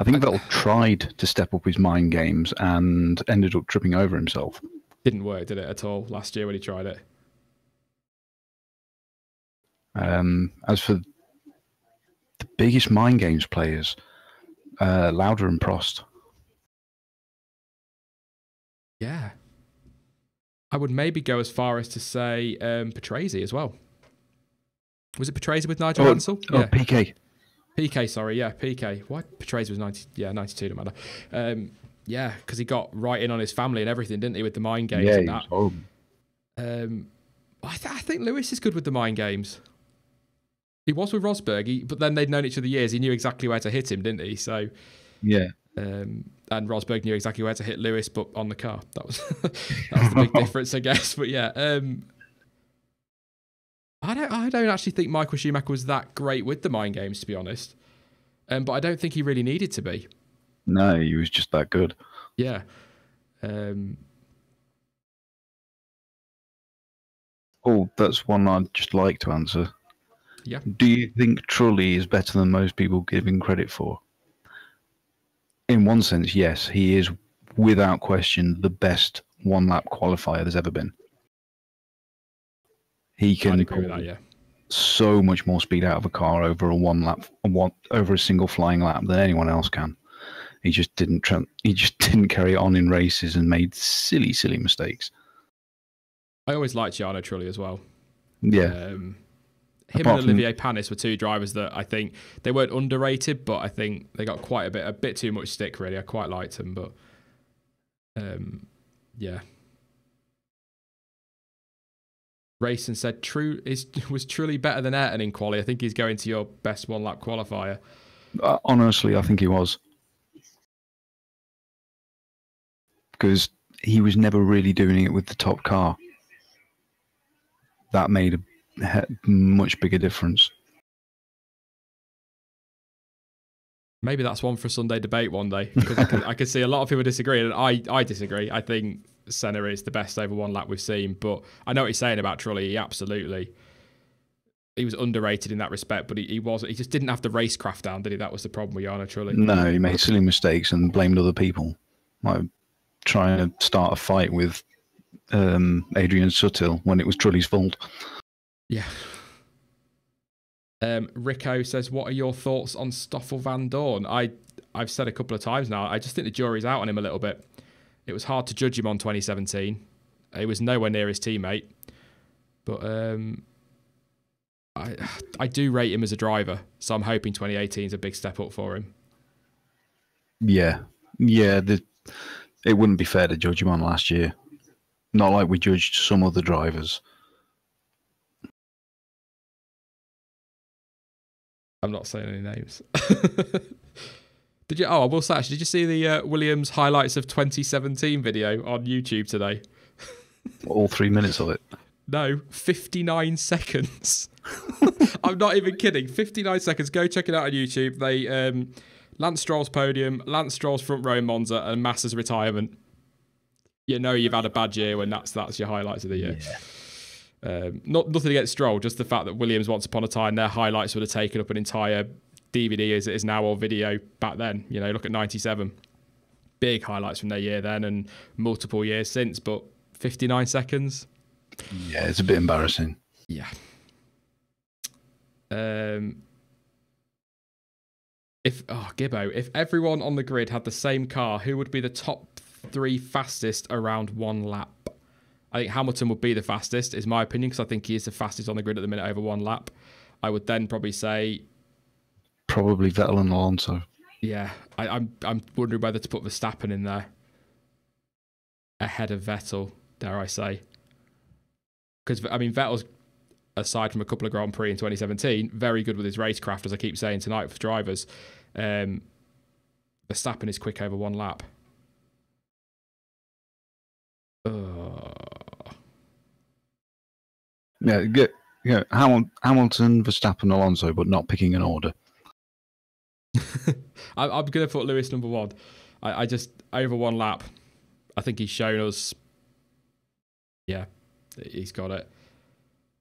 think Vettel tried to step up his mind games and ended up tripping over himself. Didn't work, did it, at all, last year when he tried it? As for the biggest mind games players, Lauda and Prost. Yeah. I would maybe go as far as to say Patrese as well. Was it Patrese with Nigel Mansell? Yeah. PK. PK, sorry, yeah, PK. Why Patrese was 92, don't matter. Yeah, because he got right in on his family and everything, didn't he, with the mind games and that. I think Lewis is good with the mind games. He was with Rosberg, but then they'd known each other years. He knew exactly where to hit him, didn't he? So, yeah. And Rosberg knew exactly where to hit Lewis, but on the car. That was the big difference, I guess. But yeah, I don't actually think Michael Schumacher was that great with the mind games, to be honest. But I don't think he really needed to be. No, he was just that good. Yeah. That's one I'd just like to answer. Yeah. Do you think Trulli is better than most people give him credit for? In one sense, yes. He is, without question, the best one-lap qualifier there's ever been. He can pull so much more speed out of a car over over a single flying lap than anyone else can. He just didn't carry it on in races and made silly mistakes. I always liked Jarno Trulli as well. Yeah. Him and Olivier Panis were two drivers that I think they weren't underrated, but I think they got quite a bit too much stick, really. I quite liked them, but yeah. Racing said, was Trulli better than Ayrton in quali? I think he's going to your best one-lap qualifier. Honestly, I think he was. Because he was never really doing it with the top car. That made a much bigger difference. Maybe that's one for a Sunday debate one day, because I could see a lot of people disagree, and I disagree. I think Senna is the best over one lap we've seen, but I know what he's saying about Trulli. He was underrated in that respect, but he just didn't have the racecraft down, did he? That was the problem with Jarno Trulli. No, he made silly mistakes and blamed other people, like trying to start a fight with Adrian Sutil when it was Trulli's fault. Yeah. Rico says, what are your thoughts on Stoffel Van Dorn? I've said a couple of times now, I just think the jury's out on him a little bit. It was hard to judge him on 2017. He was nowhere near his teammate. But I do rate him as a driver, so I'm hoping 2018 is a big step up for him. Yeah. It wouldn't be fair to judge him on last year. Not like we judged some other drivers. I'm not saying any names. Did you? Oh, I will say, actually, did you see the Williams highlights of 2017 video on YouTube today? All 3 minutes of it. No, 59 seconds. I'm not even kidding. 59 seconds. Go check it out on YouTube. They Lance Stroll's podium, Lance Stroll's front row in Monza, and Massa's retirement. You know you've had a bad year when that's your highlights of the year. Yeah. Nothing against Stroll, just the fact that Williams, once upon a time, their highlights would have taken up an entire DVD as it is now, or video back then. You know, look at 97. Big highlights from their year then and multiple years since, but 59 seconds. Yeah, it's a bit embarrassing. Yeah. Gibbo, if everyone on the grid had the same car, who would be the top 3 fastest around 1 lap? I think Hamilton would be the fastest, is my opinion, because I think he is the fastest on the grid at the minute over 1 lap. I would then probably say... Probably Vettel and Alonso. Yeah, I'm wondering whether to put Verstappen in there ahead of Vettel, dare I say. Because, I mean, Vettel's, aside from a couple of Grand Prix in 2017, very good with his racecraft, as I keep saying tonight for drivers. Verstappen is quick over 1 lap. Yeah, Hamilton, Verstappen, Alonso, but not picking an order. I'm going to put Lewis number 1. I just, over 1 lap, I think he's shown us, yeah, he's got it.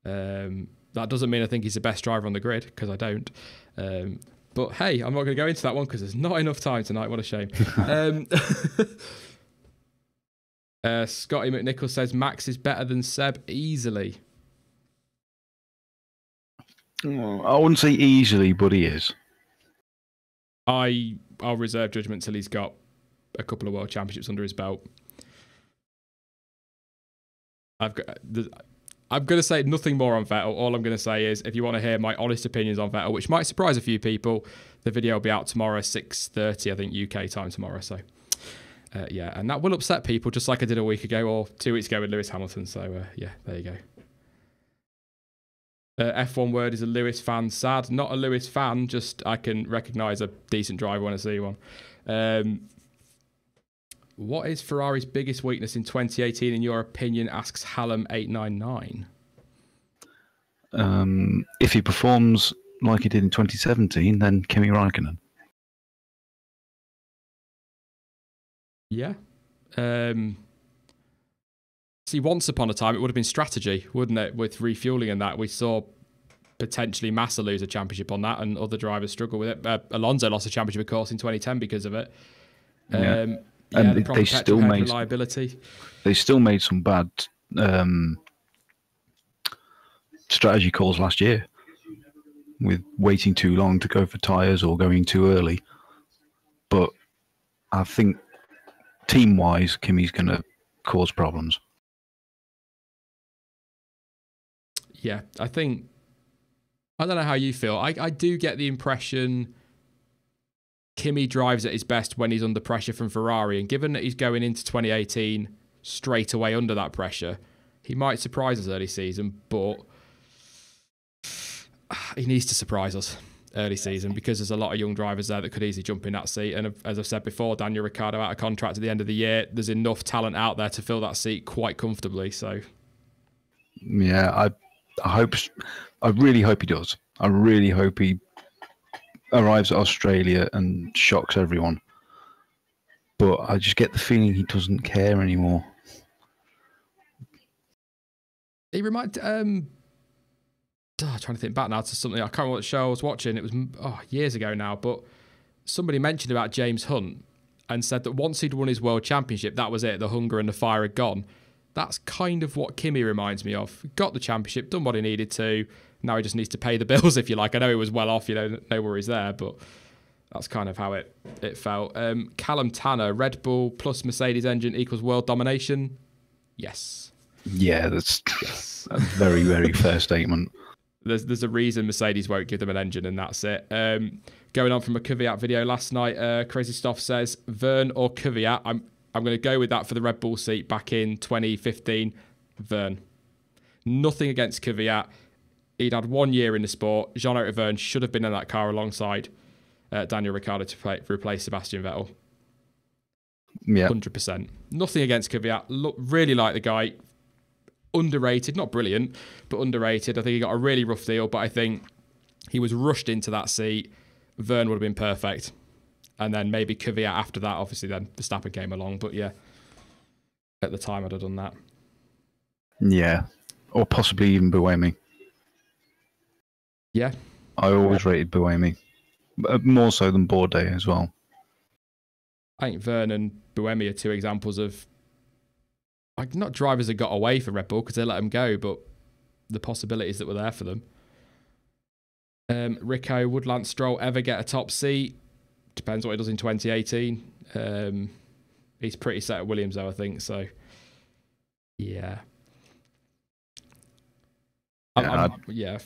That doesn't mean I think he's the best driver on the grid, because I don't. But hey, I'm not going to go into that one because there's not enough time tonight. What a shame. Scotty McNichol says Max is better than Seb easily. I wouldn't say easily, but he is. I'll reserve judgment till he's got a couple of world championships under his belt. I'm going to say nothing more on Vettel. All I'm going to say is, if you want to hear my honest opinions on Vettel, which might surprise a few people, the video will be out tomorrow, 6:30, I think, UK time tomorrow. So, yeah, and that will upset people, just like I did a week ago or 2 weeks ago with Lewis Hamilton. So, yeah, there you go. F1 word is a Lewis fan. Sad. Not a Lewis fan, just I can recognise a decent driver when I see one. What is Ferrari's biggest weakness in 2018 in your opinion, asks Hallam899. If he performs like he did in 2017, then Kimi Räikkönen. Yeah. See, once upon a time, it would have been strategy, wouldn't it? With refueling and that, we saw potentially Massa lose a championship on that, and other drivers struggle with it. Alonso lost a championship, of course, in 2010 because of it. And they still made reliability. They still made some bad strategy calls last year, with waiting too long to go for tyres or going too early. But I think team-wise, Kimi's going to cause problems. Yeah, I don't know how you feel. I do get the impression Kimi drives at his best when he's under pressure from Ferrari, and given that he's going into 2018 straight away under that pressure, he might surprise us early season, but he needs to surprise us early season because there's a lot of young drivers there that could easily jump in that seat. And as I've said before, Daniel Ricciardo out of contract at the end of the year. There's enough talent out there to fill that seat quite comfortably. So, yeah, I really hope he does. I really hope he arrives at Australia and shocks everyone. But I just get the feeling he doesn't care anymore. He reminded... trying to think back now to something. I can't remember what show I was watching. It was years ago now, but somebody mentioned about James Hunt and said that once he'd won his world championship, that was it. The hunger and the fire had gone. That's kind of what Kimi reminds me of. Got the championship, done what he needed to. Now he just needs to pay the bills, if you like. I know he was well off, no worries there, but that's kind of how it felt. Callum Tanner, Red Bull plus Mercedes engine equals world domination? Yes. Yeah, that's a very, very fair statement. There's a reason Mercedes won't give them an engine, and that's it. Going on from a Kvyat video last night, Crazy Stuff says, Vern or Kvyat? I'm going to go with that for the Red Bull seat back in 2015. Vern. Nothing against Kvyat. He'd had 1 year in the sport. Jean-Eric Verne should have been in that car alongside Daniel Ricciardo to replace Sebastian Vettel. Yeah, 100%. Nothing against Kvyat. Really like the guy. underrated, not brilliant, but underrated. I think he got a really rough deal, but I think he was rushed into that seat. Vern would have been perfect. And then maybe Kvyat after that. Obviously, then Verstappen came along. But yeah, at the time, I'd have done that. Yeah. Or possibly even Buemi. Yeah. I always rated Buemi. More so than Bourdais as well. I think Vern and Buemi are two examples of, like, not drivers that got away for Red Bull because they let them go, but the possibilities that were there for them. Rico, would Lance Stroll ever get a top seat? Depends what he does in 2018. He's pretty set at Williams, though, I think. So, yeah. Yeah.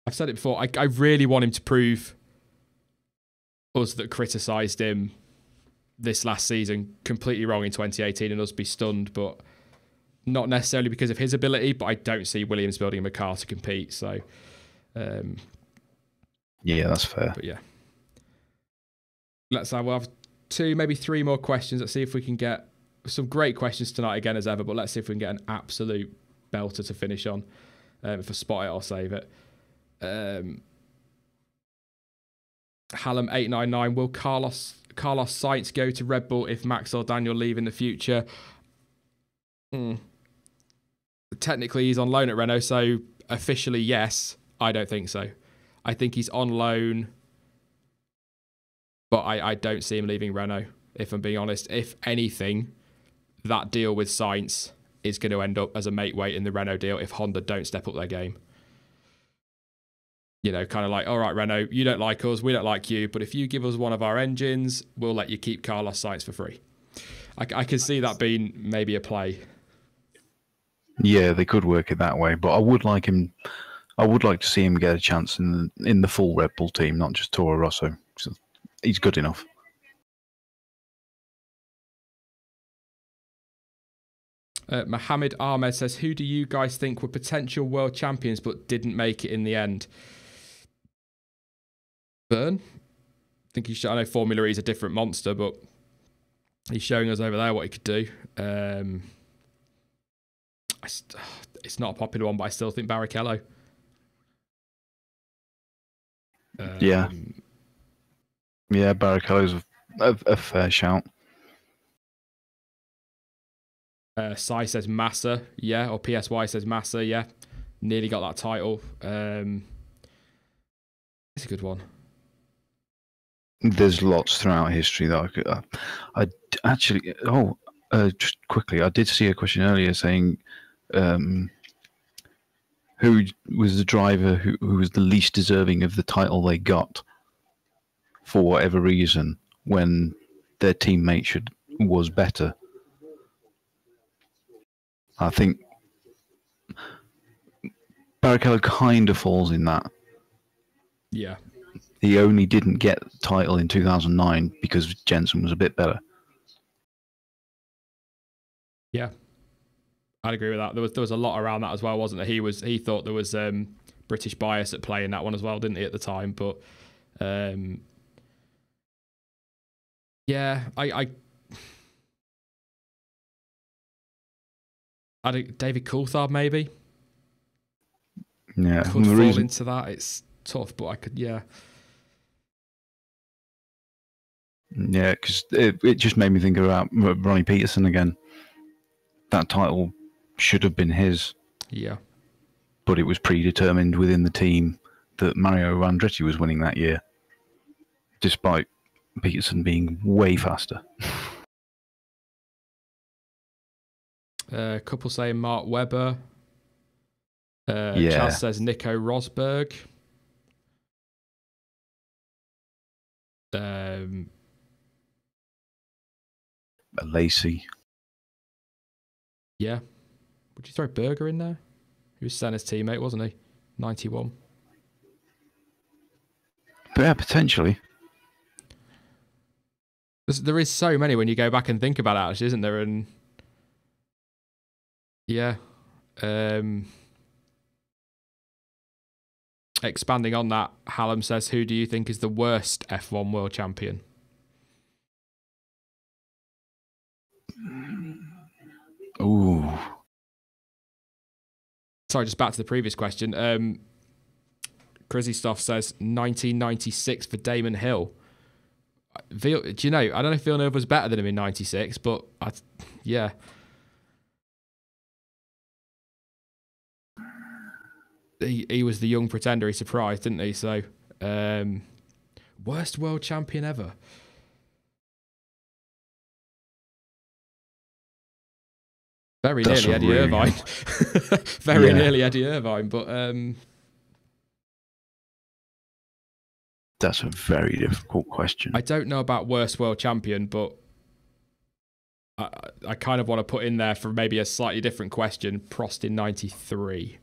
I've said it before. I really want him to prove us that criticised him this last season completely wrong in 2018 and us be stunned, but not necessarily because of his ability, but I don't see Williams building him a car to compete. So, yeah, that's fair. But yeah, we'll have 2, maybe 3 more questions. Let's see if we can get some great questions tonight again as ever, but let's see if we can get an absolute belter to finish on. If I spot it, I'll save it. Hallam899, will Carlos Sainz go to Red Bull if Max or Daniel leave in the future? Technically, he's on loan at Renault, so officially, yes. I don't think so. I think he's on loan, but I don't see him leaving Renault, if I'm being honest. If anything, that deal with Sainz is going to end up as a mate weight in the Renault deal if Honda don't step up their game. You know, kind of like, all right, Renault, you don't like us, we don't like you, but if you give us one of our engines, we'll let you keep Carlos Sainz for free. I can see that being maybe a play. Yeah, they could work it that way, but I would like him. I would like to see him get a chance in the full Red Bull team, not just Toro Rosso. So he's good enough. Mohammed Ahmed says, who do you guys think were potential world champions but didn't make it in the end? Vern? I think I know Formula E is a different monster, but he's showing us over there what he could do. It's not a popular one, but I still think Barrichello. Yeah, Barrichello's a fair shout. Sai says Massa, yeah, or PSY says Massa, yeah. Nearly got that title. It's a good one. There's lots throughout history that I actually. Just quickly, I did see a question earlier saying, who was the driver who was the least deserving of the title they got for whatever reason when their teammate was better. I think Barrichello kind of falls in that. Yeah. He only didn't get the title in 2009 because Jensen was a bit better. Yeah. I'd agree with that. There was a lot around that as well, wasn't there? He thought there was British bias at play in that one as well, didn't he, at the time? But yeah, I think David Coulthard maybe. Yeah, could fall into that. It's tough, but I could, yeah. Yeah, because it just made me think about Ronnie Peterson again. That title should have been his. Yeah. But it was predetermined within the team that Mario Andretti was winning that year, despite Peterson being way faster. A couple saying Mark Webber. Chaz says Nico Rosberg. Lacey. Yeah. Would you throw Berger in there? He was Senna's teammate, wasn't he? 91. But yeah, potentially. There is so many when you go back and think about it, actually, isn't there? And yeah. Expanding on that, Hallam says, who do you think is the worst F1 world champion? Ooh. Sorry, just back to the previous question. Crazy Stuff says 1996 for Damon Hill. Do you know? I don't know if Villeneuve was better than him in '96, but yeah. He was the young pretender. He surprised, didn't he? So, worst world champion ever. Very nearly Eddie Irvine. Very nearly Eddie Irvine, but that's a very difficult question. I don't know about worst world champion, but I kind of want to put in there for maybe a slightly different question. Prost in '93.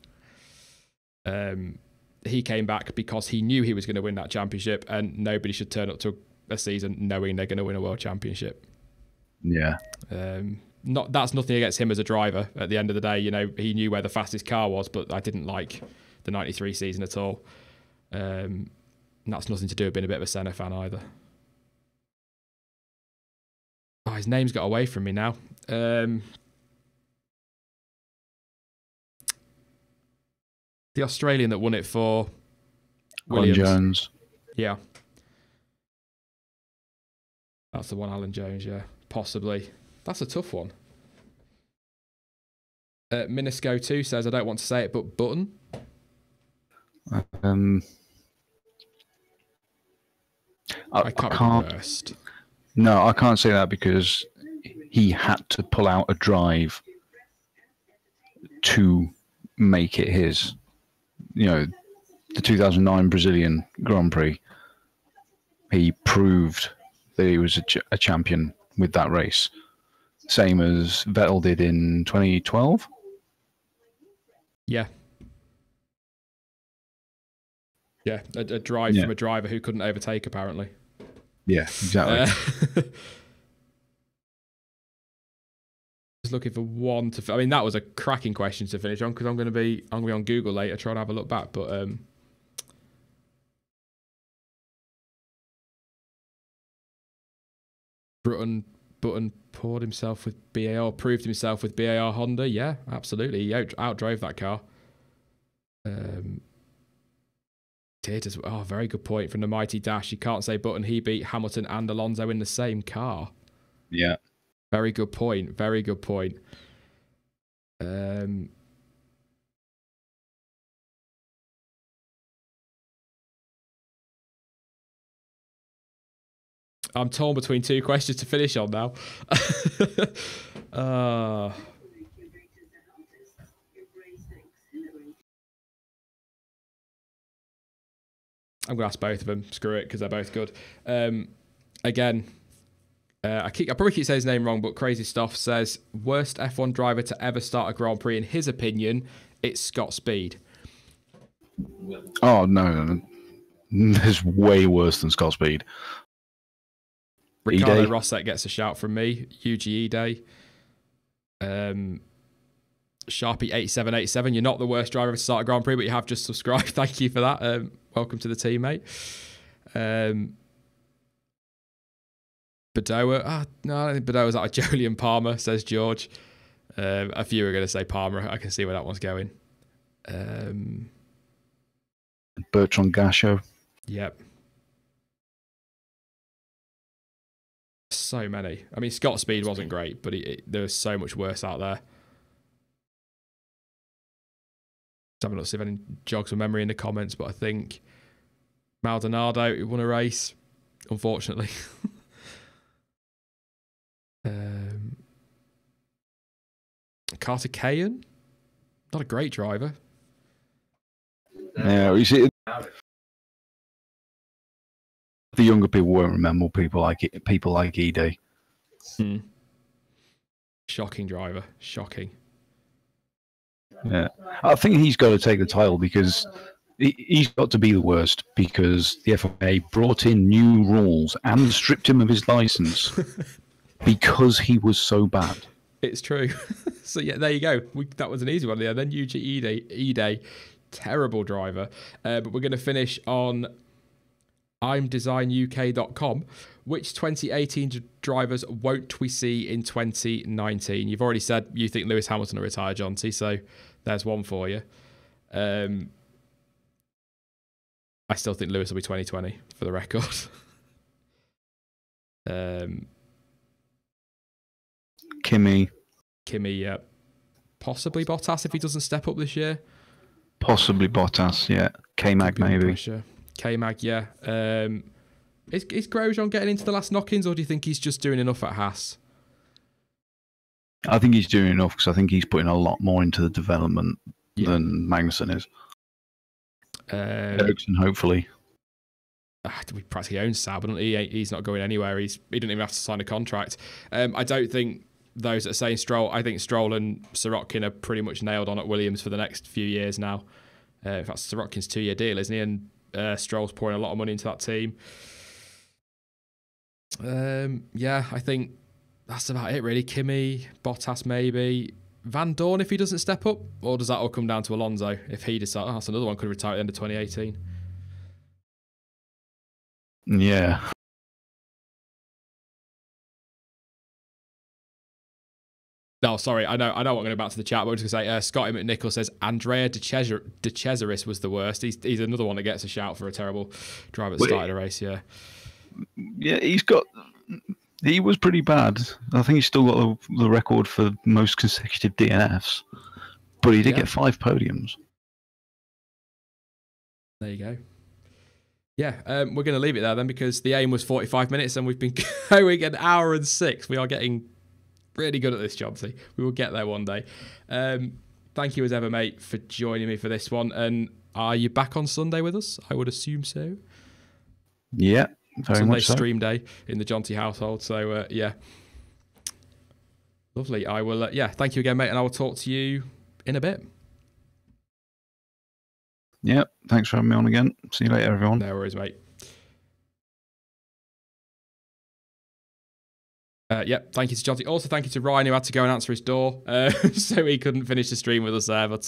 He came back because he knew he was going to win that championship, and nobody should turn up to a season knowing they're going to win a world championship. Yeah. That's nothing against him as a driver. At the end of the day, you know, he knew where the fastest car was, but I didn't like the '93 season at all. And that's nothing to do with being a bit of a Senna fan either. Oh, his name's got away from me now. The Australian that won it for Williams. Alan Jones. Yeah. That's the one, Alan Jones, yeah. Possibly. That's a tough one. Minisco 2 says, I don't want to say it, but Button. I can't be worst. No, I can't say that because he had to pull out a drive to make it his. You know, the 2009 Brazilian Grand Prix, he proved that he was a champion with that race. Same as Vettel did in 2012. Yeah. Yeah, a drive from a driver who couldn't overtake, apparently. Yeah, exactly. Just looking for one to. I mean, that was a cracking question to finish on because I'm going to be on Google later trying to have a look back. But Button proved himself with BAR Honda. Yeah, absolutely. He outdrove that car. Very good point from the Mighty Dash. You can't say Button. He beat Hamilton and Alonso in the same car. Yeah. Very good point. Very good point. I'm torn between two questions to finish on now. I'm going to ask both of them. Screw it, because they're both good. Again, I probably keep saying his name wrong, but Crazy Stuff says, worst F1 driver to ever start a Grand Prix. In his opinion, it's Scott Speed. Oh, no. There's way worse than Scott Speed. Ricardo Rosset gets a shout from me. Yuji Ide. Sharpie 8787. You're not the worst driver to start a Grand Prix, but you have just subscribed. Thank you for that. Welcome to the team, mate. Bedoa. No, I don't think Bedoa's out of Jolyon Palmer, says George. A few are going to say Palmer. I can see where that one's going. Bertrand Gachot. Yep. So many. I mean, Scott Speed wasn't great, but there was so much worse out there. Just having a look, see if any jogs of memory in the comments, but I think Maldonado, who won a race, unfortunately. Carter Kayan, not a great driver. Yeah, you see, the younger people won't remember people like Ide. Shocking driver, shocking. Yeah, I think he's got to take the title because he's got to be the worst because the FIA brought in new rules and stripped him of his license because he was so bad. It's true. So yeah, there you go. That was an easy one there. Then Yuji Ide, terrible driver. But we're going to finish on I'mDesignUK.com Which 2018 drivers won't we see in 2019? You've already said you think Lewis Hamilton will retire, Jonty, so there's one for you. I still think Lewis will be 2020, for the record. Kimi, yeah. Possibly Bottas if he doesn't step up this year. possibly Bottas, yeah. K-Mag maybe. K-Mag, yeah. Is Grosjean getting into the last knock-ins, or do you think he's just doing enough at Haas? I think he's doing enough because I think he's putting a lot more into the development than Magnussen is. Ericsson, hopefully. We practically own Saab, don't he? He's not going anywhere. He didn't even have to sign a contract. I don't think those that are saying Stroll, I think Stroll and Sirotkin are pretty much nailed on at Williams for the next few years now. In fact, Sirotkin's 2-year deal, isn't he? And Stroll's pouring a lot of money into that team. Yeah, I think that's about it, really. Kimi, Bottas, maybe. Van Dorn if he doesn't step up? Or does that all come down to Alonso if he decides, that's another one could retire at the end of 2018? Yeah. No, sorry, I know what I'm going back to the chat, but I was going to say, Scotty McNichol says Andrea De Cesaris was the worst. He's another one that gets a shout for a terrible driver at the start of the race, yeah. Yeah, he was pretty bad. I think he's still got the record for most consecutive DNFs, but he did get 5 podiums. There you go. Yeah, we're going to leave it there then because the aim was 45 minutes and we've been going an hour and 6. We are getting really good at this job. See, we will get there one day. Thank you as ever, mate, for joining me for this one. And are you back on Sunday with us? I would assume so. Yeah, very Sunday much so. stream day in the Jonty household. So yeah, lovely. I will. Thank you again, mate, and I will talk to you in a bit. Yeah, thanks for having me on again. See you later, everyone. No worries, mate. Thank you to Jonty. Also, thank you to Ryan, who had to go and answer his door, so he couldn't finish the stream with us there. But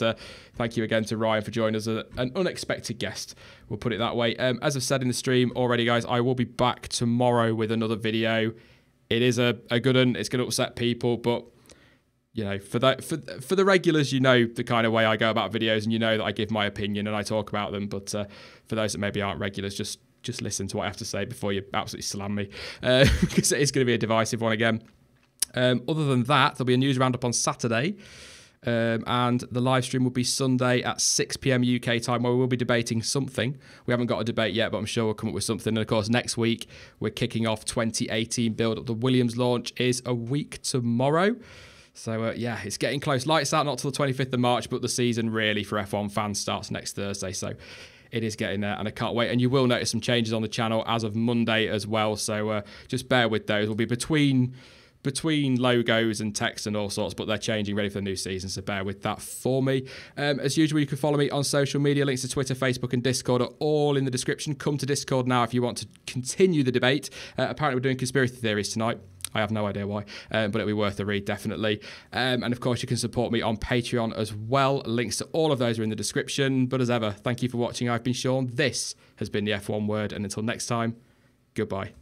thank you again to Ryan for joining us as an unexpected guest. We'll put it that way. As I've said in the stream already, guys, I will be back tomorrow with another video. It is a good one. It's going to upset people, but you know, for the regulars, you know the kind of way I go about videos, and you know that I give my opinion and I talk about them. But for those that maybe aren't regulars, just listen to what I have to say before you absolutely slam me, because it is going to be a divisive one again. Other than that, there'll be a news roundup on Saturday, and the live stream will be Sunday at 6 p.m. UK time, where we will be debating something. We haven't got a debate yet, but I'm sure we'll come up with something. And of course, next week we're kicking off 2018 build-up. The Williams launch is a week tomorrow. So, it's getting close. Lights out not till the 25th of March, but the season really for F1 fans starts next Thursday. So it is getting there, and I can't wait. And you will notice some changes on the channel as of Monday as well. So just bear with those. We'll be between logos and text and all sorts, but they're changing, ready for the new season. So bear with that for me. As usual, you can follow me on social media. Links to Twitter, Facebook, and Discord are all in the description. Come to Discord now if you want to continue the debate. Apparently, we're doing conspiracy theories tonight. I have no idea why, but it'll be worth a read, definitely. And of course, you can support me on Patreon as well. Links to all of those are in the description. But as ever, thank you for watching. I've been Sean. This has been the F1 Word. And until next time, goodbye.